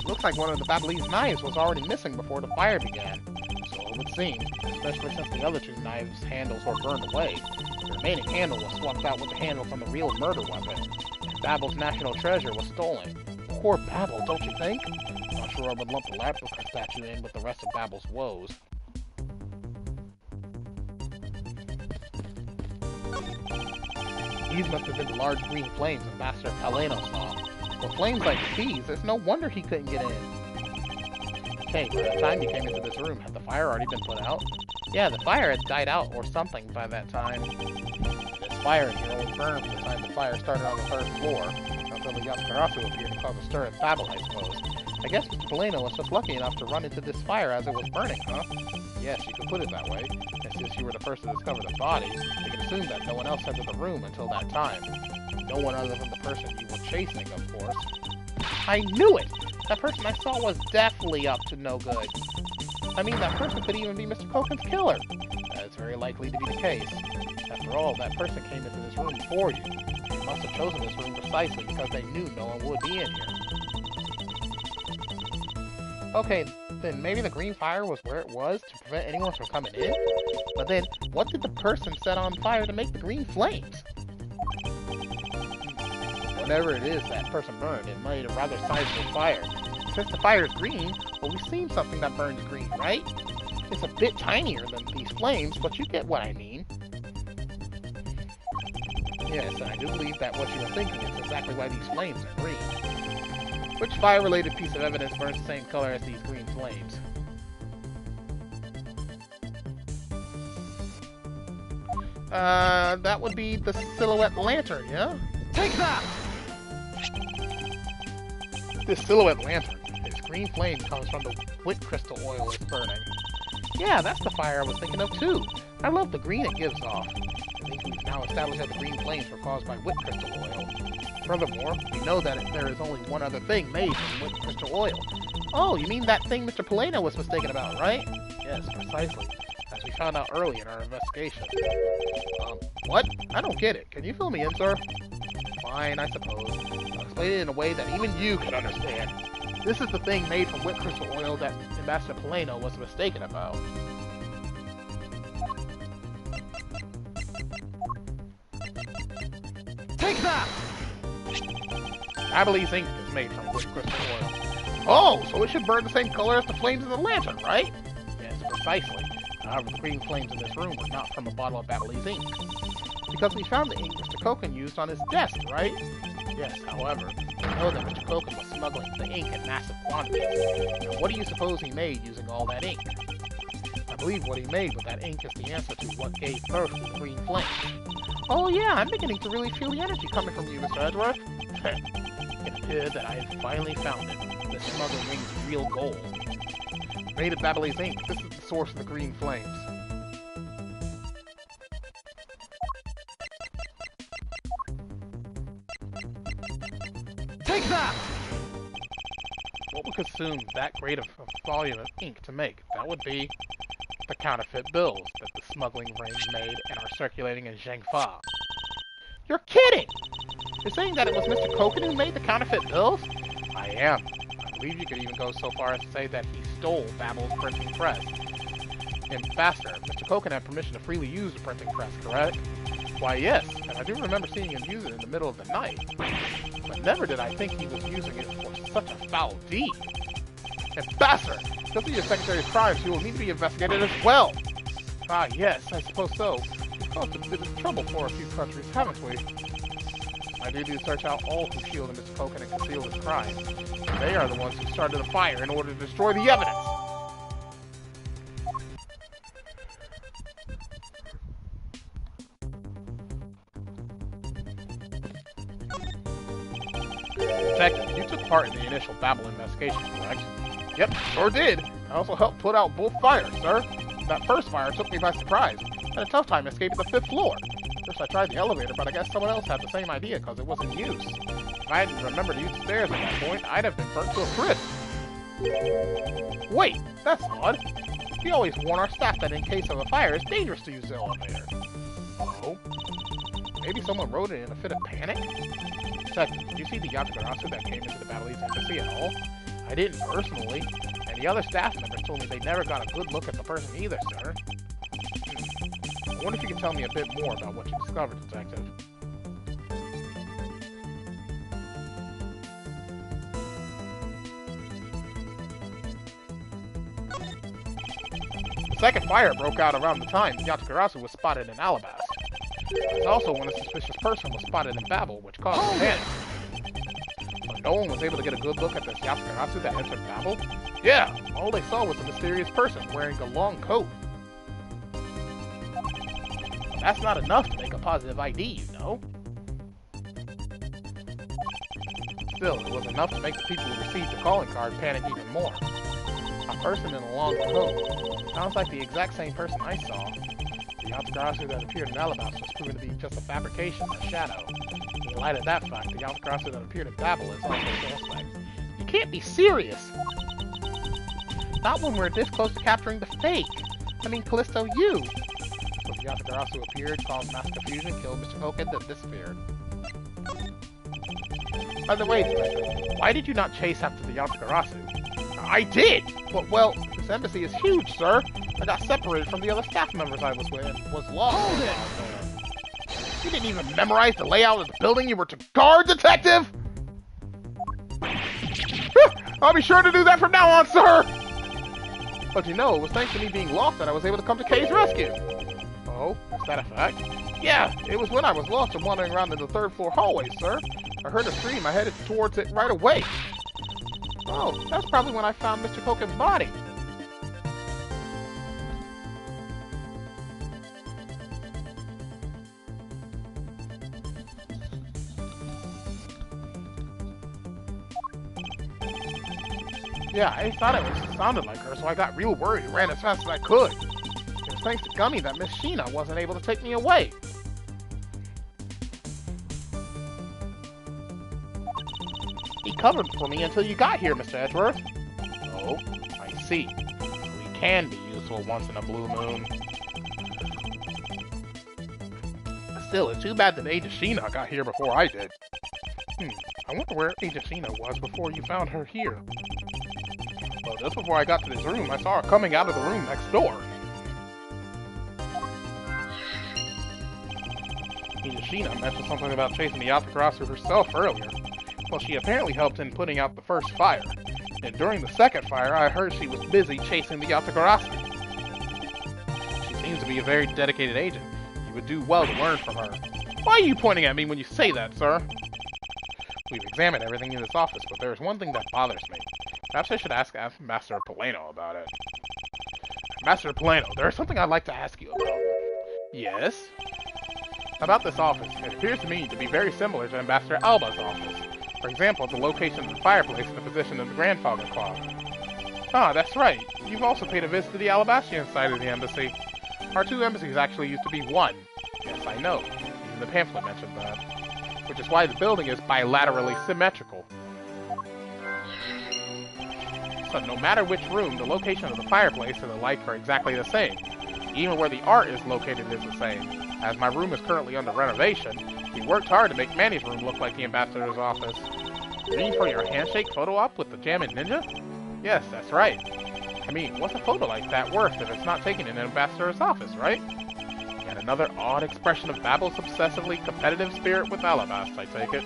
Looks like one of the Babylee's knives was already missing before the fire began. So it would seem, especially since the other two knives' handles were burned away. The remaining handle was swapped out with the handle from the real murder weapon, and Babel's national treasure was stolen. Poor Babel, don't you think? Not sure I would lump the Labyrinth statue in with the rest of Babel's woes. These must have been the large green flames Ambassador Paleno saw. With flames like these, there's no wonder he couldn't get in. Okay, by the time you came into this room, had the fire already been put out? Yeah, the fire had died out or something by that time. This fire in here only burned from the time the fire started on the 3rd floor, until the Yaskarasu appeared and caused a stir at Babel, I suppose. I guess Mr. Polano was just lucky enough to run into this fire as it was burning, huh? Yes, you could put it that way. And since you were the first to discover the body, we can assume that no one else entered the room until that time. No one other than the person you were chasing, of course. I knew it! That person I saw was definitely up to no good. I mean, that person could even be Mr. Koken's killer. That's very likely to be the case. After all, that person came into this room before you. They must have chosen this room precisely because they knew no one would be in here. Okay, then maybe the green fire was where it was to prevent anyone from coming in? But then, what did the person set on fire to make the green flames? Whatever it is that person burned, it made a rather sizable fire. Since the fire is green, well, we've seen something that burns green, right? It's a bit tinier than these flames, but you get what I mean. Yes, and I do believe that what you are thinking is exactly why these flames are green. Which fire-related piece of evidence burns the same color as these green flames? That would be the silhouette lantern, yeah? Take that! This silhouette lantern, its green flame comes from the wit crystal oil it's burning. Yeah, that's the fire I was thinking of too. I love the green it gives off. I think we've now established that the green flames were caused by wit crystal oil. Furthermore, we know that there is only one other thing made from wit crystal oil. Oh, you mean that thing Mr. Polano was mistaken about, right? Yes, precisely. As we found out early in our investigation. What? I don't get it. Can you fill me in, sir? Fine, I suppose. I'll explain it in a way that even you can understand. This is the thing made from wit crystal oil that Ambassador Polano was mistaken about. Take that! Babylee's ink is made from wit crystal oil. Oh, so it should burn the same color as the flames in the lantern, right? Yes, precisely. However, the green flames in this room were not from a bottle of Babylee's ink. Because we found the ink Mr. Koken used on his desk, right? Yes, however, we know that Mr. Koken was smuggling the ink in massive quantities. Now, what do you suppose he made using all that ink? I believe what he made with that ink is the answer to what gave birth to the green flame. Oh yeah, I'm beginning to really feel the energy coming from you, Mr. Edgeworth. It appears that I have finally found it, the smuggling ring's real goal. Made of Babylee's ink, this is the source of the green flames. Take that! What would consume that great of a volume of ink to make? That would be the counterfeit bills that the smuggling ring made and are circulating in Zhengfa. You're kidding! You're saying that it was Mr. Koken who made the counterfeit bills? I am. I believe you could even go so far as to say that he stole Babel's printing press. Ambassador, Mr. Koken had permission to freely use the printing press, correct? Why, yes, and I do remember seeing him use it in the middle of the night. But never did I think he was using it for such a foul deed. Ambassador, because of your Secretary's crimes, you will need to be investigated as well. Ah, yes, I suppose so. We've caused a bit of trouble for a few countries, haven't we? My duty is to search out all who shield Mr. Koken and conceal his crime. They are the ones who started the fire in order to destroy the evidence. Detective, you took part in the initial Babel investigation, correct? Yep, sure did. I also helped put out both fires, sir. That first fire took me by surprise. I had a tough time escaping the 5th floor. First I tried the elevator, but I guess someone else had the same idea because it was in use. If I hadn't remembered to use the stairs at that point, I'd have been burnt to a crisp. Wait, that's odd. We always warn our staff that in case of a fire, it's dangerous to use the elevator. Oh? Maybe someone wrote it in a fit of panic? Second, did you see the Yatagarasu that came into the Battle's embassy at all? I didn't personally, and the other staff members told me they never got a good look at the person either, sir. I wonder if you can tell me a bit more about what you discovered, Detective. The second fire broke out around the time Yatagarasu was spotted in Alabasta. There's also when a suspicious person was spotted in Babel, which caused panic. But no one was able to get a good look at this Yatagarasu that entered Babel? Yeah, all they saw was a mysterious person wearing a long coat. But that's not enough to make a positive ID, you know? Still, it was enough to make the people who received the calling card panic even more. A person in a long coat. Sounds like the exact same person I saw. The Yatagarasu that appeared in Alabasta was proven to be just a fabrication, a shadow. In light of that fact, the Yatagarasu that appeared in Babel is also a suspect. You can't be serious! Not when we're this close to capturing the fake! I mean, Callisto, you! So the Yatagarasu appeared, caused mass confusion, killed Mr. Koken, then disappeared. By the way, Detective, why did you not chase after the Yatagarasu? I did! Well, this embassy is huge, sir! I got separated from the other staff members I was with and was lost. Hold it! You didn't even memorize the layout of the building you were to guard, Detective! I'll be sure to do that from now on, sir! But you know, it was thanks to me being lost that I was able to come to Kay's rescue. Oh, is that a fact? Yeah, it was when I was lost and wandering around in the 3rd floor hallway, sir. I heard a scream, I headed towards it right away. Oh, that's probably when I found Mr. Koken's body. Yeah, I thought it sounded like her, so I got real worried and ran as fast as I could. It was thanks to Gummy that Miss Sheena wasn't able to take me away. He covered for me until you got here, Mr. Edgeworth. Oh, I see. So he can be useful once in a blue moon. Still, it's too bad that Agent Sheena got here before I did. I wonder where Agent Sheena was before you found her here. Well, just before I got to this room, I saw her coming out of the room next door. Agent Sheena mentioned something about chasing the Yatagarasu herself earlier. Well, she apparently helped in putting out the first fire. And during the second fire, I heard she was busy chasing the Yatagarasu. She seems to be a very dedicated agent. You would do well to learn from her. Why are you pointing at me when you say that, sir? We've examined everything in this office, but there is one thing that bothers me. Perhaps I should ask Master Polano about it. Master Polano, there is something I'd like to ask you about. Yes? About this office, it appears to me to be very similar to Ambassador Alba's office. For example, the location of the fireplace and the position of the grandfather clock. Ah, that's right. You've also paid a visit to the Alabastian side of the embassy. Our 2 embassies actually used to be one. Yes, I know. Even the pamphlet mentioned that. Which is why the building is bilaterally symmetrical. So no matter which room, the location of the fireplace and the light are exactly the same. Even where the art is located is the same. As my room is currently under renovation, we worked hard to make Manny's room look like the Ambassador's office. You mean for your handshake photo op with the Jammin' Ninja? Yes, that's right. I mean, what's a photo like that worth if it's not taken in an Ambassador's office, right? And another odd expression of Babel's obsessively competitive spirit with Alabasta, I take it.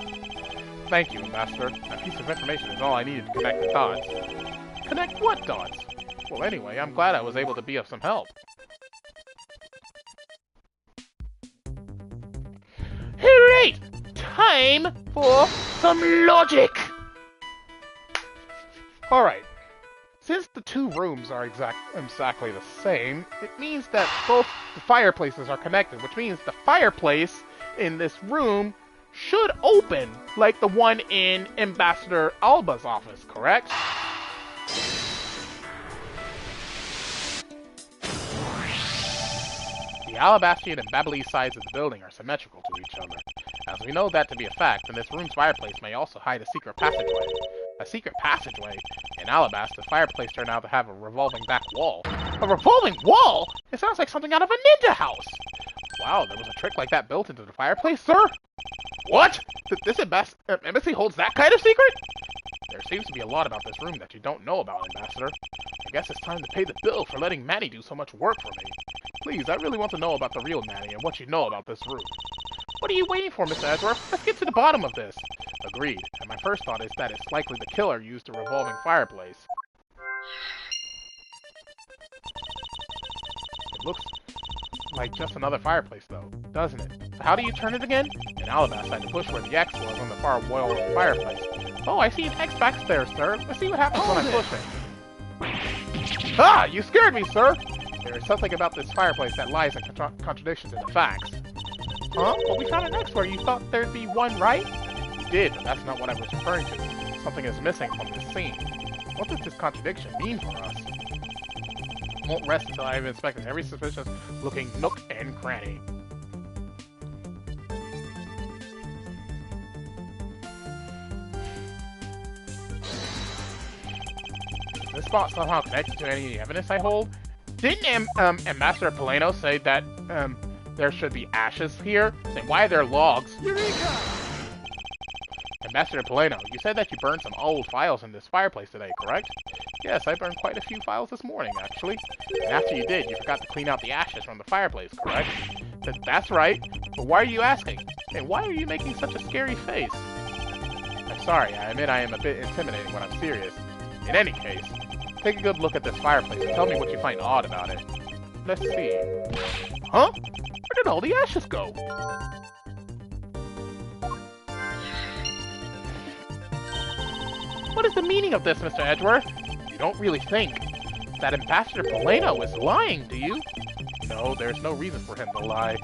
Thank you, Ambassador. That piece of information is all I needed to connect the dots. Connect what dots? Well, anyway, I'm glad I was able to be of some help. Hooray! time for some logic! Alright. Since the two rooms are exactly the same, it means that both the fireplaces are connected, which means the fireplace in this room should open like the one in Ambassador Alba's office, correct? The Alabastrian and Babyliss sides of the building are symmetrical to each other. As we know that to be a fact, then this room's fireplace may also hide a secret passageway. A secret passageway? In Alabasta, the fireplace turned out to have a revolving back wall. A revolving wall? It sounds like something out of a ninja house! Wow, there was a trick like that built into the fireplace, sir? What? This embassy holds that kind of secret? There seems to be a lot about this room that you don't know about, Ambassador. I guess it's time to pay the bill for letting Manny do so much work for me. Please, I really want to know about the real Manny and what you know about this room. What are you waiting for, Mr. Edgeworth? Let's get to the bottom of this. Agreed, and my first thought is that it's likely the killer used a revolving fireplace. It looks like just another fireplace, though, doesn't it? So how do you turn it again? In Alabasta, I had to push where the X was on the far wall of the fireplace. Oh, I see an X back there, sir. Let's see what happens when I push it. Ah! You scared me, sir! There is something about this fireplace that lies in contradiction to the facts. Huh? Well, we found an X where you thought there'd be one, right? You did, but that's not what I was referring to. Something is missing from this scene. What does this contradiction mean for us? I won't rest until I have inspected every suspicious-looking nook and cranny. Is this spot somehow connected to any evidence I hold? Didn't Ambassador Polano say that there should be ashes here? Then why are there logs? Eureka! Ambassador Polano, you said that you burned some old files in this fireplace today, correct? Yes, I burned quite a few files this morning, actually. And after you did, you forgot to clean out the ashes from the fireplace, correct? That's right. But why are you asking? And why are you making such a scary face? I'm sorry, I admit I am a bit intimidating when I'm serious. In any case, take a good look at this fireplace and tell me what you find odd about it. Let's see. Huh? Where did all the ashes go? What is the meaning of this, Mr. Edgeworth? You don't really think that Ambassador Polano is lying, do you? No, there's no reason for him to lie,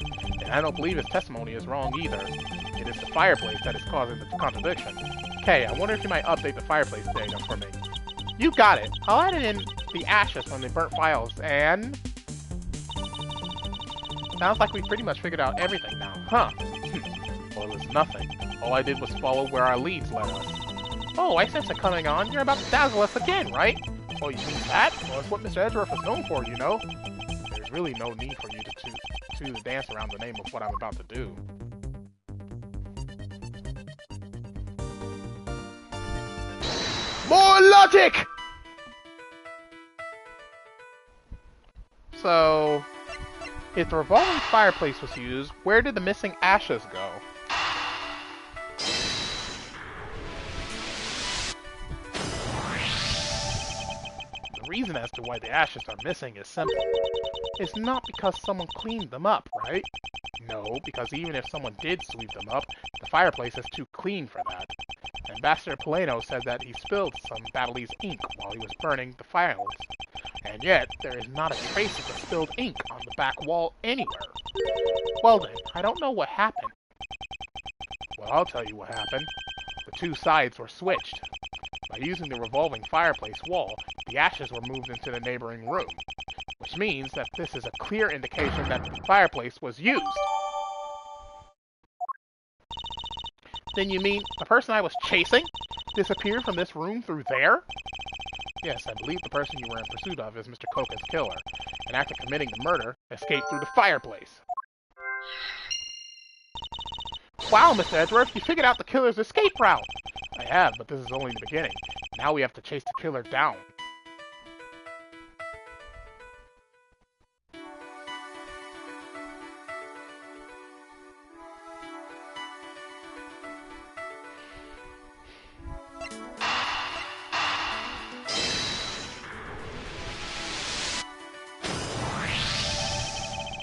and I don't believe his testimony is wrong either. It is the fireplace that is causing the contradiction. Okay, I wonder if you might update the fireplace data for me. You got it. I'll add it in the ashes from the burnt files, and... Sounds like we've pretty much figured out everything now, huh? Well, it's nothing. All I did was follow where our leads led us. Oh, I sense it coming on. You're about to dazzle us again, right? Oh, you mean that? Well, it's what Mr. Edgeworth is known for, you know? There's really no need for you to dance around the name of what I'm about to do. More logic! So, if the revolving fireplace was used, where did the missing ashes go? The reason as to why the ashes are missing is simple. It's not because someone cleaned them up, right? No, because even if someone did sweep them up, the fireplace is too clean for that. Ambassador Polano said that he spilled some Babyliss ink while he was burning the files. And yet, there is not a trace of the spilled ink on the back wall anywhere. Well then, I don't know what happened. Well, I'll tell you what happened. The two sides were switched. By using the revolving fireplace wall, the ashes were moved into the neighboring room. Which means that this is a clear indication that the fireplace was used. Then you mean the person I was chasing disappeared from this room through there? Yes, I believe the person you were in pursuit of is Mr. Koka's killer, and after committing the murder, escaped through the fireplace. Wow, Mr. Edgeworth, you figured out the killer's escape route! I have, but this is only the beginning. Now we have to chase the killer down.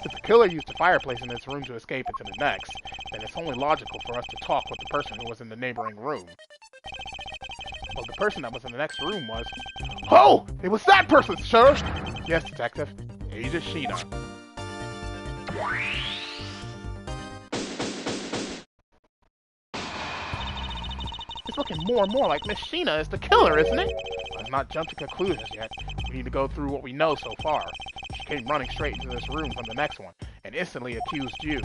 If the killer used the fireplace in this room to escape into the next, then it's only logical for us to talk with the person who was in the neighboring room. Well, the person that was in the next room was... Oh! It was that person, sir! Yes, Detective. Agent Sheena. It's looking more and more like Miss Sheena is the killer, isn't it? Let's not jump to conclusions yet. We need to go through what we know so far. She came running straight into this room from the next one, and instantly accused you.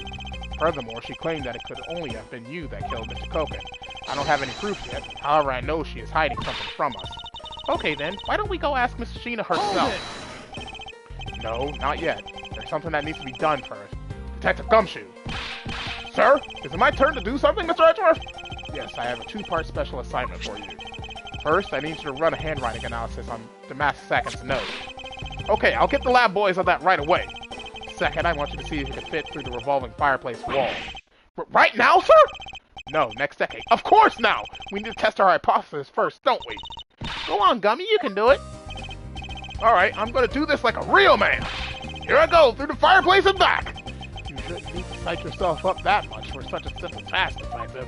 Furthermore, she claimed that it could only have been you that killed Mr. Koken. I don't have any proof yet, however I know she is hiding something from us. Okay then, why don't we go ask Miss Sheena herself? No, not yet. There's something that needs to be done first. Detective Gumshoe! Sir, is it my turn to do something, Mr. Edgeworth? Yes, I have a two-part special assignment for you. First, I need you to run a handwriting analysis on the Master Second's note. Okay, I'll get the lab boys on that right away. Second, I want you to see if you can fit through the revolving fireplace wall. Right now, sir? No, next decade. Of course now! We need to test our hypothesis first, don't we? Go on, Gummy, you can do it. Alright, I'm gonna do this like a real man. Here I go, through the fireplace and back! You shouldn't need to psych yourself up that much for such a simple task, Detective.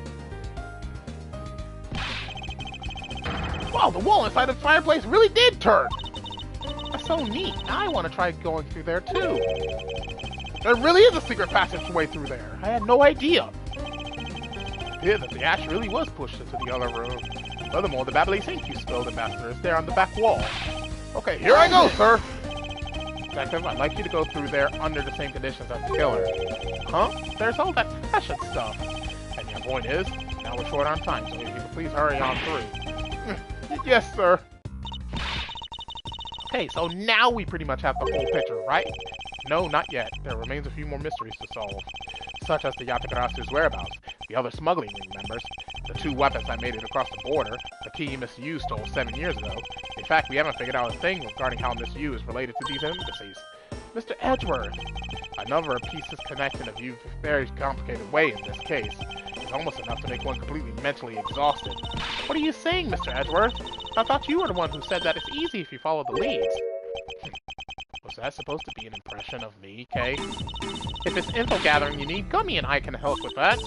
Wow, the wall inside the fireplace really did turn! That's so neat. Now I want to try going through there, too. There really is a secret passageway through there. I had no idea. Yeah, that the ash really was pushed into the other room. Furthermore, the Babbly's ink you spilled, Ambassador, is there on the back wall. Okay, here I go, sir! Detective, I'd like you to go through there under the same conditions as the killer. Huh? There's all that precious stuff. And your point is, now we're short on time, so if you could please hurry on through. Yes, sir. Okay, so now we pretty much have the whole picture, right? No, not yet. There remains a few more mysteries to solve, such as the Yatakarasu's whereabouts, the other smuggling ring members, the two weapons that made it across the border, the key Miss Yu stole 7 years ago. In fact, we haven't figured out a thing regarding how Miss Yu is related to these embassies. Mr. Edgeworth! A number of pieces connect in a very complicated way in this case. It's almost enough to make one completely mentally exhausted. What are you saying, Mr. Edgeworth? I thought you were the one who said that it's easy if you follow the leads. Was that supposed to be an impression of me, Kay? If it's info gathering you need, Gummy and I can help with that.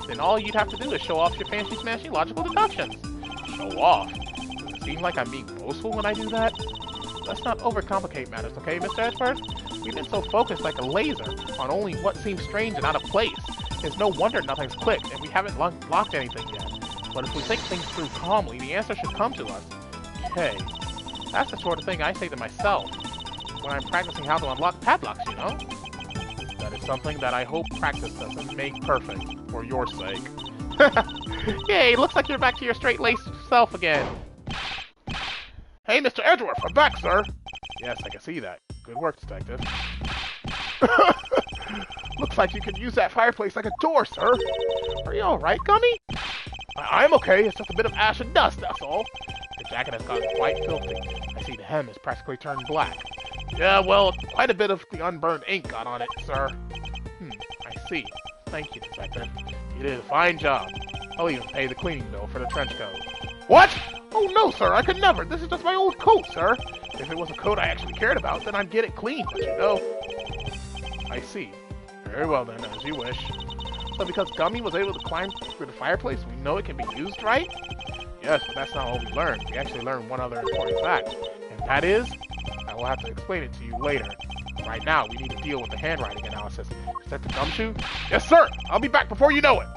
Then all you'd have to do is show off your fancy-smashy logical deductions. Show off? Does it seem like I'm being boastful when I do that? Let's not overcomplicate matters, okay, Mr. Edgeworth? We've been so focused like a laser on only what seems strange and out of place. It's no wonder nothing's clicked, and we haven't locked anything yet. But if we think things through calmly, the answer should come to us. Okay. That's the sort of thing I say to myself when I'm practicing how to unlock padlocks, you know? That is something that I hope practice doesn't make perfect, for your sake. Yay, looks like you're back to your straight-laced self again. Hey, Mr. Edgeworth, I'm back, sir! Yes, I can see that. Good work, Detective. Looks like you could use that fireplace like a door, sir. Are you alright, Gummy? I'm okay, it's just a bit of ash and dust, that's all. The jacket has gotten quite filthy. I see the hem has practically turned black. Yeah, well, quite a bit of the unburned ink got on it, sir. I see. Thank you, Detective. You did a fine job. I'll even pay the cleaning bill for the trench coat. What? Oh no, sir, I could never. This is just my old coat, sir. If it was a coat I actually cared about, then I'd get it cleaned, but you know. I see. Very well then, as you wish. So because Gummy was able to climb through the fireplace, we know it can be used, right? Yes, but that's not all we learned. We actually learned one other important fact. And that is, I will have to explain it to you later. Right now, we need to deal with the handwriting analysis. Is that the Gumshoe? Yes, sir! I'll be back before you know it!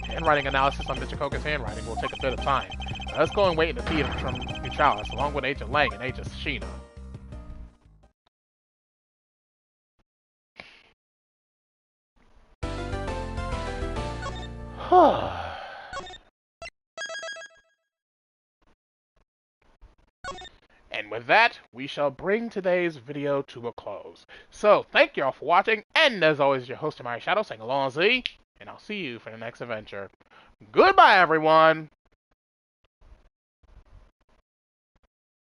Handwriting analysis on Mr. Koken's handwriting will take a bit of time. Now, let's go and wait in the theater from Neutralis, along with Agent Lang and Agent Sheena. And with that, we shall bring today's video to a close. So, thank you all for watching, and as always, your host, TheAmariaShadow, saying allons-y, and I'll see you for the next adventure. Goodbye, everyone!